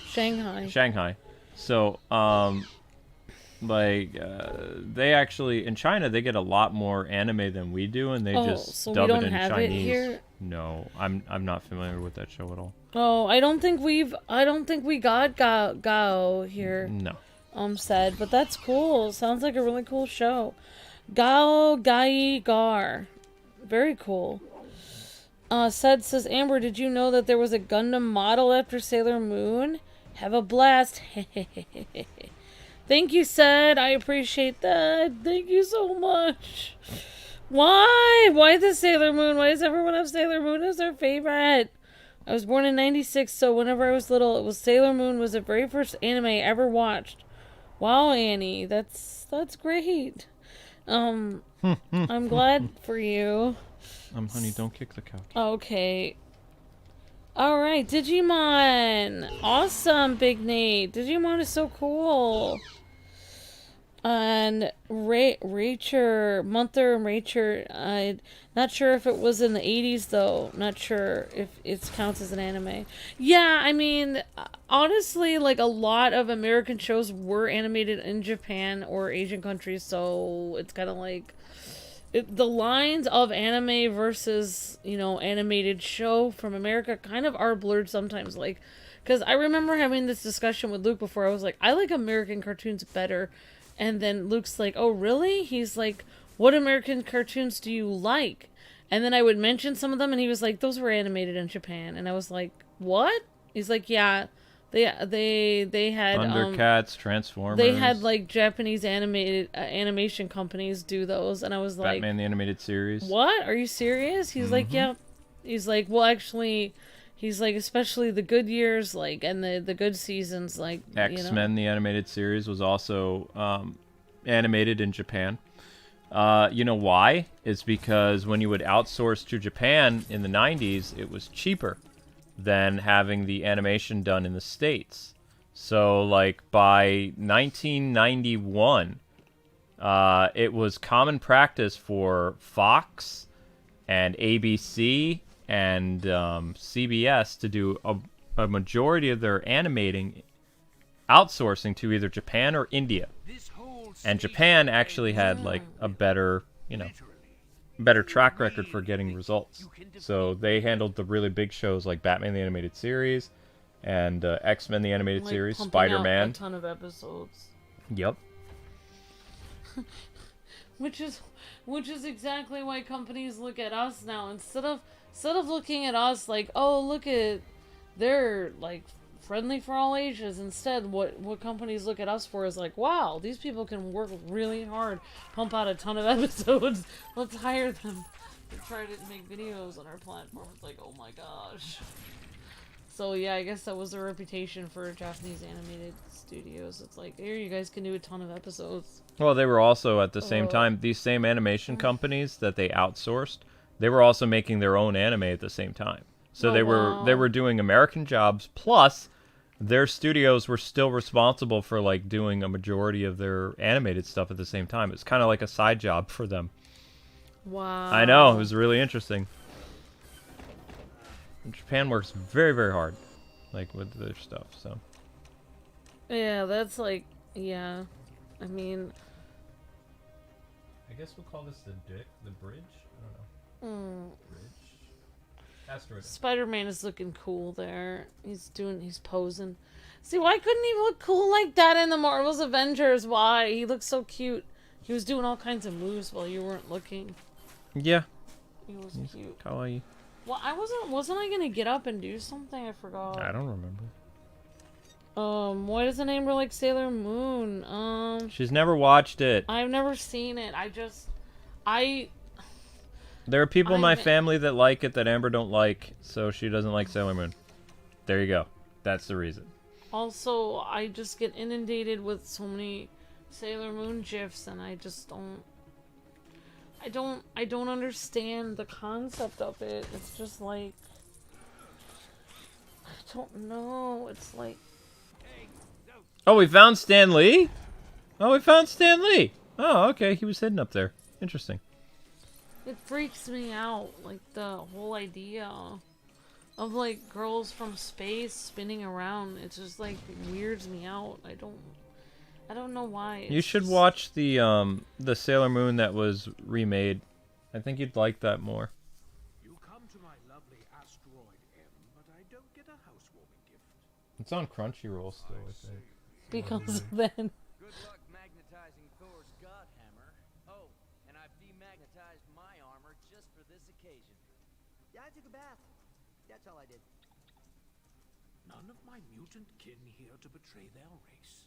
Shanghai. So, they actually, in China, they get a lot more anime than we do, and they just dub it in Chinese. It here? No, I'm not familiar with that show at all. Oh, I don't think we got Gao here. No. Said, but that's cool. Sounds like a really cool show. Gao Gai Gar. Very cool. Says Amber, did you know that there was a Gundam model after Sailor Moon? Have a blast. Thank you, Said. I appreciate that. Thank you so much. Why? Why the Sailor Moon? Why does everyone have Sailor Moon as their favorite? I was born in 96, so whenever I was little, it was Sailor Moon was the very first anime I ever watched. Wow, Annie. That's great. I'm glad for you. Honey, don't kick the couch. Okay. Alright, Digimon! Awesome, Big Nate! Digimon is so cool! And Rachel, Munther and Rachel, not sure if it was in the 80s though. Not sure if it counts as an anime. Yeah, I mean, honestly, like a lot of American shows were animated in Japan or Asian countries, so it's kind of like the lines of anime versus, you know, animated show from America kind of are blurred sometimes. Like, because I remember having this discussion with Luke before. I was like, I like American cartoons better. And then Luke's like, oh, really? He's like, what American cartoons do you like? And then I would mention some of them, and he was like, those were animated in Japan. And I was like, what? He's like, yeah, they had Thundercats, Transformers. They had like Japanese animated animation companies do those, and I was like, Batman the Animated Series. what? Are you serious? He's like, yeah. He's like, well, actually. He's like, especially the good years, like, and the good seasons, like, X-Men, the animated series, was also animated in Japan. You know why? It's because when you would outsource to Japan in the 90s, it was cheaper than having the animation done in the States. So, like, by 1991, it was common practice for Fox and ABC and CBS to do a majority of their animating outsourcing to either Japan or India. And Japan actually had like a better, you know, better track record for getting results. So they handled the really big shows like Batman the Animated Series and X-Men the Animated like Series, pumping Spider-Man. out a ton of episodes. Yep. Which is exactly why companies look at us now instead of looking at us like, oh, look at, they're like friendly for all ages. Instead, what companies look at us for is like, wow, these people can work really hard, pump out a ton of episodes. Let's hire them to try to make videos on our platform. It's like, oh my gosh. So yeah, I guess that was the reputation for Japanese animated studios. It's like, here, you guys can do a ton of episodes. Well, they were also at the same time, these same animation companies that they outsourced, they were also making their own anime at the same time. So they were doing American jobs, plus their studios were still responsible for like doing a majority of their animated stuff at the same time. It's kind of like a side job for them. Wow. I know, it was really interesting. Japan works very, very hard, like with their stuff. So. Yeah, that's like, yeah. I mean, I guess we'll call this the bridge. I don't know. Bridge. Asteroid. Spider-Man is looking cool there. He's posing. See, why couldn't he look cool like that in the Marvel's Avengers? Why? He looks so cute. He was doing all kinds of moves while you weren't looking. Yeah. He was cute. Kawaii. Well, wasn't I gonna get up and do something? I forgot. I don't remember. Why doesn't Amber like Sailor Moon? She's never watched it. I've never seen it. There are people in my family that like it that Amber don't like, so she doesn't like Sailor Moon. There you go. That's the reason. Also, I just get inundated with so many Sailor Moon gifs, and I just don't. I don't understand the concept of it. It's just like, I don't know. It's like, oh, we found Stan Lee? Oh, we found Stan Lee. Oh, okay. He was hidden up there. Interesting. it freaks me out, like the whole idea of like girls from space spinning around. It just like weirds me out. I don't know why. You should watch the Sailor Moon that was remade. I think you'd like that more. You come to my lovely Asteroid M, but I don't get a housewarming gift. It's on Crunchyroll still, I think. Because then. Good luck magnetizing Thor's god hammer. Oh, and I've demagnetized my armor just for this occasion. Yeah, I took a bath. That's all I did. None of my mutant kin here to betray their race.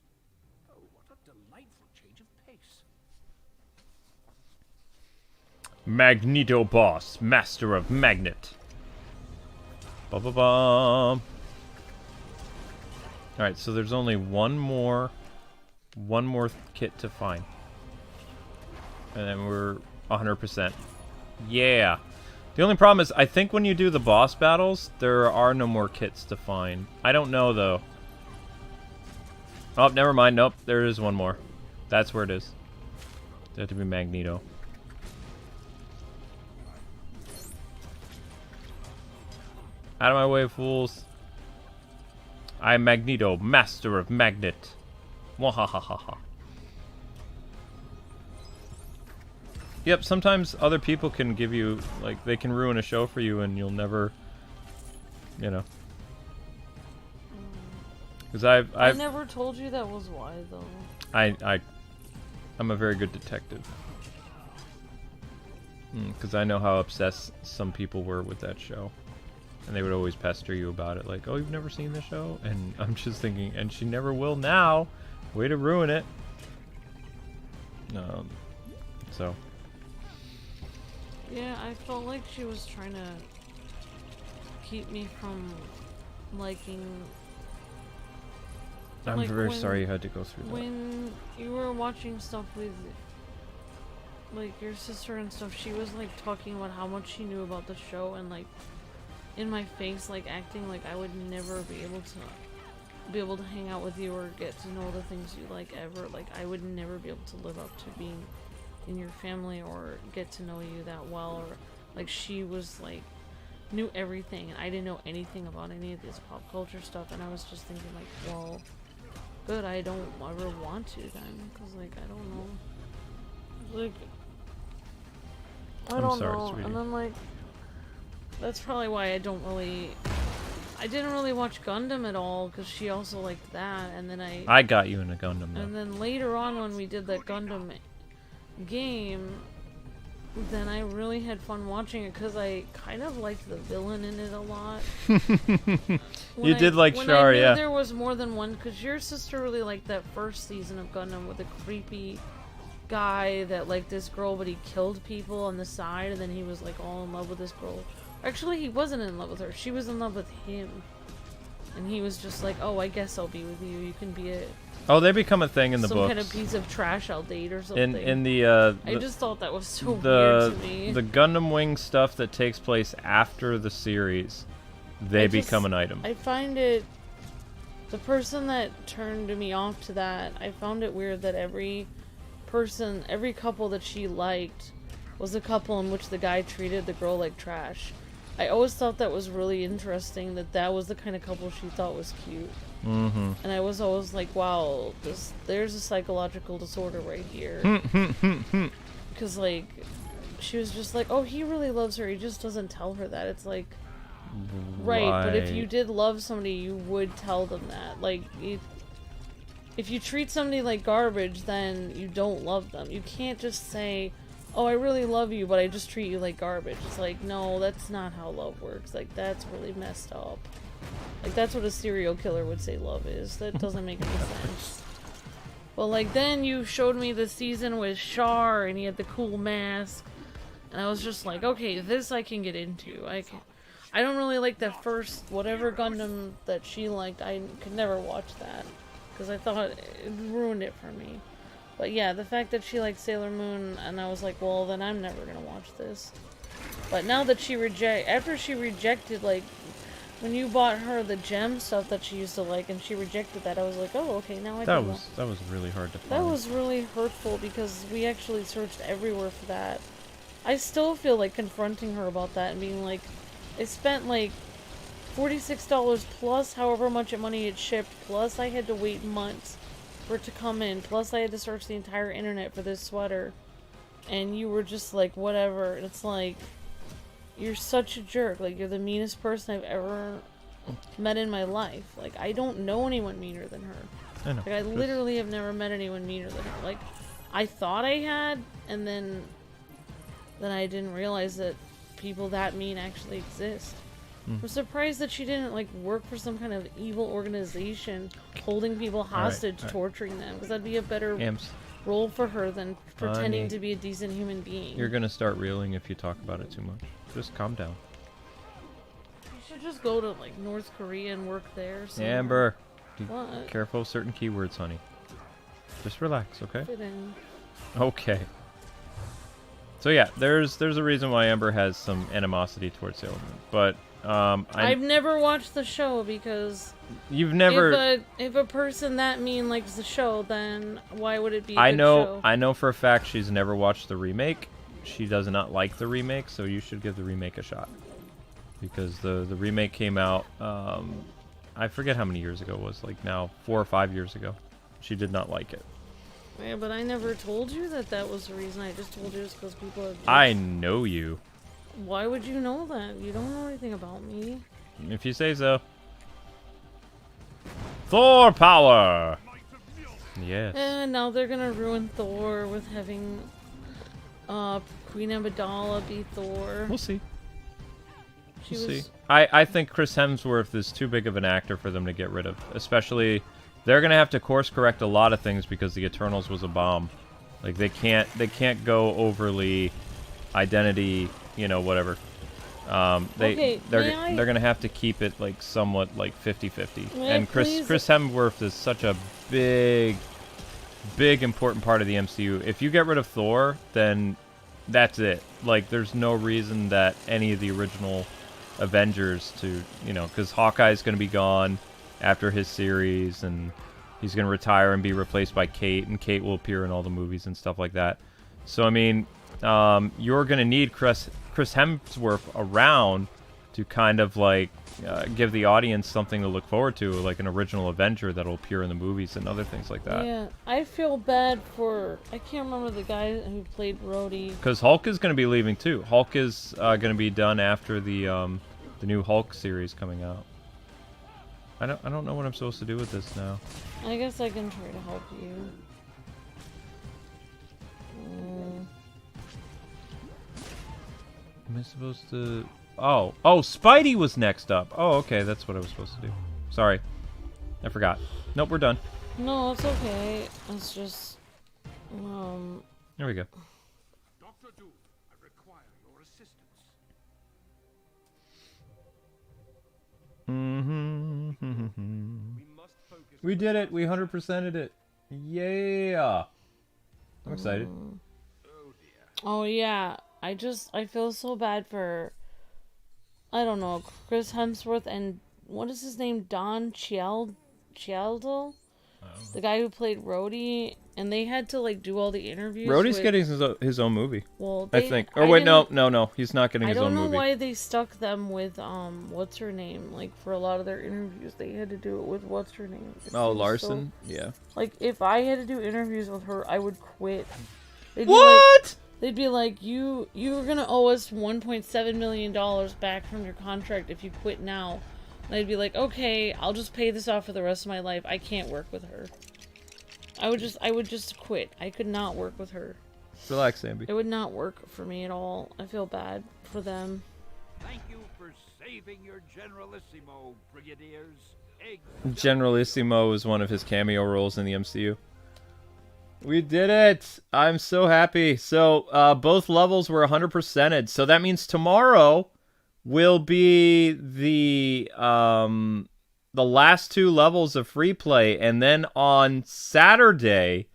Oh, what a delightful change of pace. Magneto boss, master of magnet. Ba-ba-bum. Alright, so there's only one more kit to find. And then we're 100%. Yeah. The only problem is, I think when you do the boss battles, there are no more kits to find. I don't know, though. Oh, never mind. Nope, there is one more. That's where it is. That had to be Magneto. Out of my way, fools. I am Magneto, master of magnet. Wahahaha. Yep, sometimes other people can give you, like, they can ruin a show for you and you'll never, you know. Because I never told you that was why, though. I'm a very good detective. Because I know how obsessed some people were with that show. And they would always pester you about it, like, oh, you've never seen the show? And I'm just thinking, and she never will now. Way to ruin it. So. Yeah, I felt like she was trying to keep me from liking... I'm very sorry you had to go through that. When you were watching stuff with, like, your sister and stuff, she was, like, talking about how much she knew about the show and, like, in my face, like, acting like I would never be able to hang out with you or get to know the things you like ever. Like, I would never be able to live up to being in your family or get to know you that well, or, like, she was, like, knew everything and I didn't know anything about any of this pop culture stuff, and I was just thinking, like, well, good, I don't ever want to then, because, like, I don't know, like, I don't know, sweetie. and then, like, that's probably why I didn't really watch Gundam at all, because she also liked that, and then I got you in a Gundam, though. And then later on when we did that Gundam game, then I really had fun watching it, because I kind of liked the villain in it a lot. You did like Char, yeah. There was more than one, because your sister really liked that first season of Gundam with the creepy guy that liked this girl, but he killed people on the side, and then he was, like, all in love with this girl. Actually, he wasn't in love with her. She was in love with him. And he was just like, oh, I guess I'll be with you. You can be Oh, they become a thing in the books. some kind of piece of trash I'll date or something. In the I just thought that was so weird to me. The Gundam Wing stuff that takes place after the series, they become an item. I find it... The person that turned me off to that, I found it weird that every couple that she liked was a couple in which the guy treated the girl like trash. I always thought that was really interesting, that was the kind of couple she thought was cute. Mm-hmm. And I was always like, wow, there's a psychological disorder right here. Because, like, she was just like, oh, he really loves her, he just doesn't tell her that. It's like, right, but if you did love somebody, you would tell them that. Like, if you treat somebody like garbage, then you don't love them. You can't just say, oh, I really love you, but I just treat you like garbage. It's like, no, that's not how love works. Like, that's really messed up. Like, that's what a serial killer would say love is. That doesn't make any sense. Well, like, then you showed me the season with Char, and he had the cool mask. And I was just like, okay, this I can get into. I don't really like the first, whatever Gundam that she liked. I could never watch that. Because I thought it ruined it for me. But yeah, the fact that she liked Sailor Moon, and I was like, well, then I'm never gonna watch this. But now that after she rejected, like, when you bought her the gem stuff that she used to like, and she rejected that, I was like, oh, okay, now I That was really hard to find. That was really hurtful, because we actually searched everywhere for that. I still feel like confronting her about that and being like, I spent, like, $46 plus however much money it shipped, plus I had to wait months for it to come in, plus I had to search the entire internet for this sweater, and you were just like, whatever. And it's like, you're such a jerk. Like, you're the meanest person I've ever met in my life. Like, I don't know anyone meaner than her. I know. Like, I literally have never met anyone meaner than her. Like, I thought I had, and then I didn't realize that people that mean actually exist. I'm surprised that she didn't like work for some kind of evil organization holding people hostage, torturing them, because that'd be a better Amps, role for her than pretending Honey. to be a decent human being. you're gonna start reeling if you talk about it too much. Just calm down. You should just go to like North Korea and work there. somewhere. Amber, What? careful of certain keywords, honey. Just relax, okay? Fit in. Okay. So yeah, there's a reason why Amber has some animosity towards Sailor Moon, but I've never watched the show because you've never. if a person that mean likes the show, then why would it be? I good know. show? I know for a fact she's never watched the remake. She does not like the remake, so you should give the remake a shot. Because the remake came out, I forget how many years ago it was, like now 4 or 5 years ago. She did not like it. Yeah, but I never told you that was the reason. I just told you it's because people have. I know you. Why would you know that? You don't know anything about me. If you say so. Thor power! Yes. And now they're gonna ruin Thor with having Queen Amidala be Thor. We'll see. She We'll was see. I think Chris Hemsworth is too big of an actor for them to get rid of. Especially, they're gonna have to course correct a lot of things because the Eternals was a bomb. Like they can't go overly identity, you know, whatever. Okay, They're gonna have to keep it like somewhat like 50-50. May I And Chris Hemsworth is such a big important part of the MCU. If you get rid of Thor, then that's it. Like there's no reason that any of the original Avengers to, you know, because Hawkeye's gonna be gone after his series, and he's gonna retire and be replaced by Kate, and Kate will appear in all the movies and stuff like that. So I mean, you're gonna need Chris Hemsworth around to kind of like give the audience something to look forward to, like an original Avenger that'll appear in the movies and other things like that. Yeah, I feel bad for. I can't remember the guy who played Rhodey. Because Hulk is going to be leaving too. Hulk is going to be done after the new Hulk series coming out. I don't know what I'm supposed to do with this now. I guess I can try to help you. Am I supposed to... Oh, Spidey was next up. Oh, okay, that's what I was supposed to do. Sorry. I forgot. Nope, we're done. No, it's okay. It's just... There we go. Dr. Doom, I require your assistance. We did it. We 100%ed it. Yeah. I'm excited. Oh yeah, I feel so bad for, I don't know, Chris Hemsworth and what is his name, Don Cheadle, the guy who played Rhodey, and they had to like do all the interviews. Rhodey's getting his own movie. Well, I think. Or wait, no, he's not getting his own movie. I don't know why they stuck them with what's her name? Like for a lot of their interviews, they had to do it with what's her name. Oh, Larson. Yeah. Like if I had to do interviews with her, I would quit. What? They'd be like, you were gonna owe us $1.7 million back from your contract if you quit now. And I'd be like, okay, I'll just pay this off for the rest of my life. I can't work with her. I would just quit. I could not work with her. Relax, Samby. It would not work for me at all. I feel bad for them. Thank you for saving your Generalissimo, Brigadiers. Generalissimo is one of his cameo roles in the MCU. We did it! I'm so happy. So, both levels were 100%ed. So that means tomorrow will be the last two levels of Freeplay. And then on Saturday,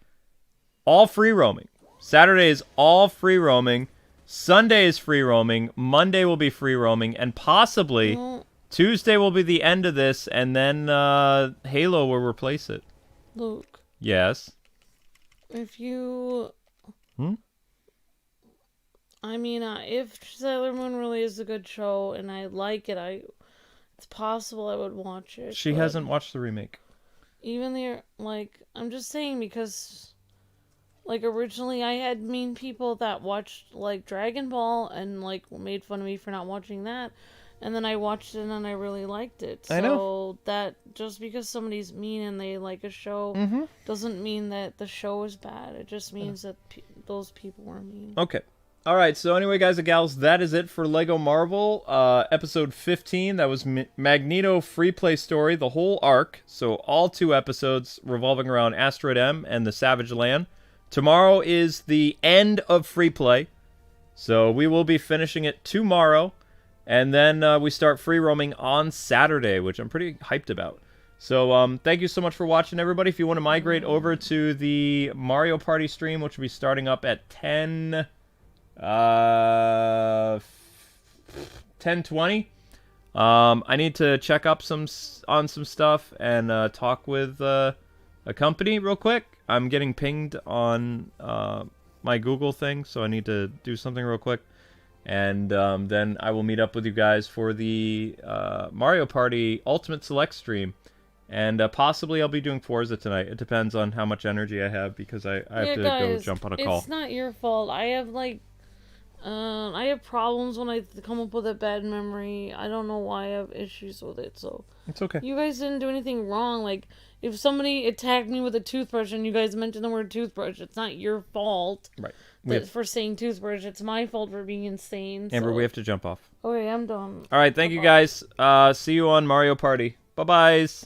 all free roaming. Saturday is all free roaming. Sunday is free roaming. Monday will be free roaming. And possibly Tuesday will be the end of this. And then Halo will replace it. Luke. Yes? If you... I mean, if Sailor Moon really is a good show and I like it, it's possible I would watch it. She hasn't watched the remake. Even I'm just saying because, originally I had mean people that watched, Dragon Ball and, made fun of me for not watching that. And then I watched it and I really liked it. So I know. That just because somebody's mean and they like a show doesn't mean that the show is bad. It just means that those people were mean. Okay. All right, so anyway, guys and gals, that is it for Lego Marvel, episode 15. That was Magneto Freeplay story, the whole arc. So all 2 episodes revolving around Asteroid M and the Savage Land. Tomorrow is the end of Freeplay, so we will be finishing it tomorrow. And then we start free roaming on Saturday, which I'm pretty hyped about. So thank you so much for watching, everybody. If you want to migrate over to the Mario Party stream, which will be starting up at 10:20. I need to check up on some stuff and talk with a company real quick. I'm getting pinged on my Google thing, so I need to do something real quick. And then I will meet up with you guys for the Mario Party Ultimate Select stream. And possibly I'll be doing Forza tonight. It depends on how much energy I have, because I have to go jump on a call. It's not your fault. I have, like, I have problems when I come up with a bad memory. I don't know why I have issues with it, so... It's okay. You guys didn't do anything wrong. Like, if somebody attacked me with a toothbrush and you guys mentioned the word toothbrush, it's not your fault. Right. For saying toothbrush. It's my fault for being insane. Amber, so... we have to jump off. Okay, I'm done. All right, thank you guys. See you on Mario Party. Bye-byes.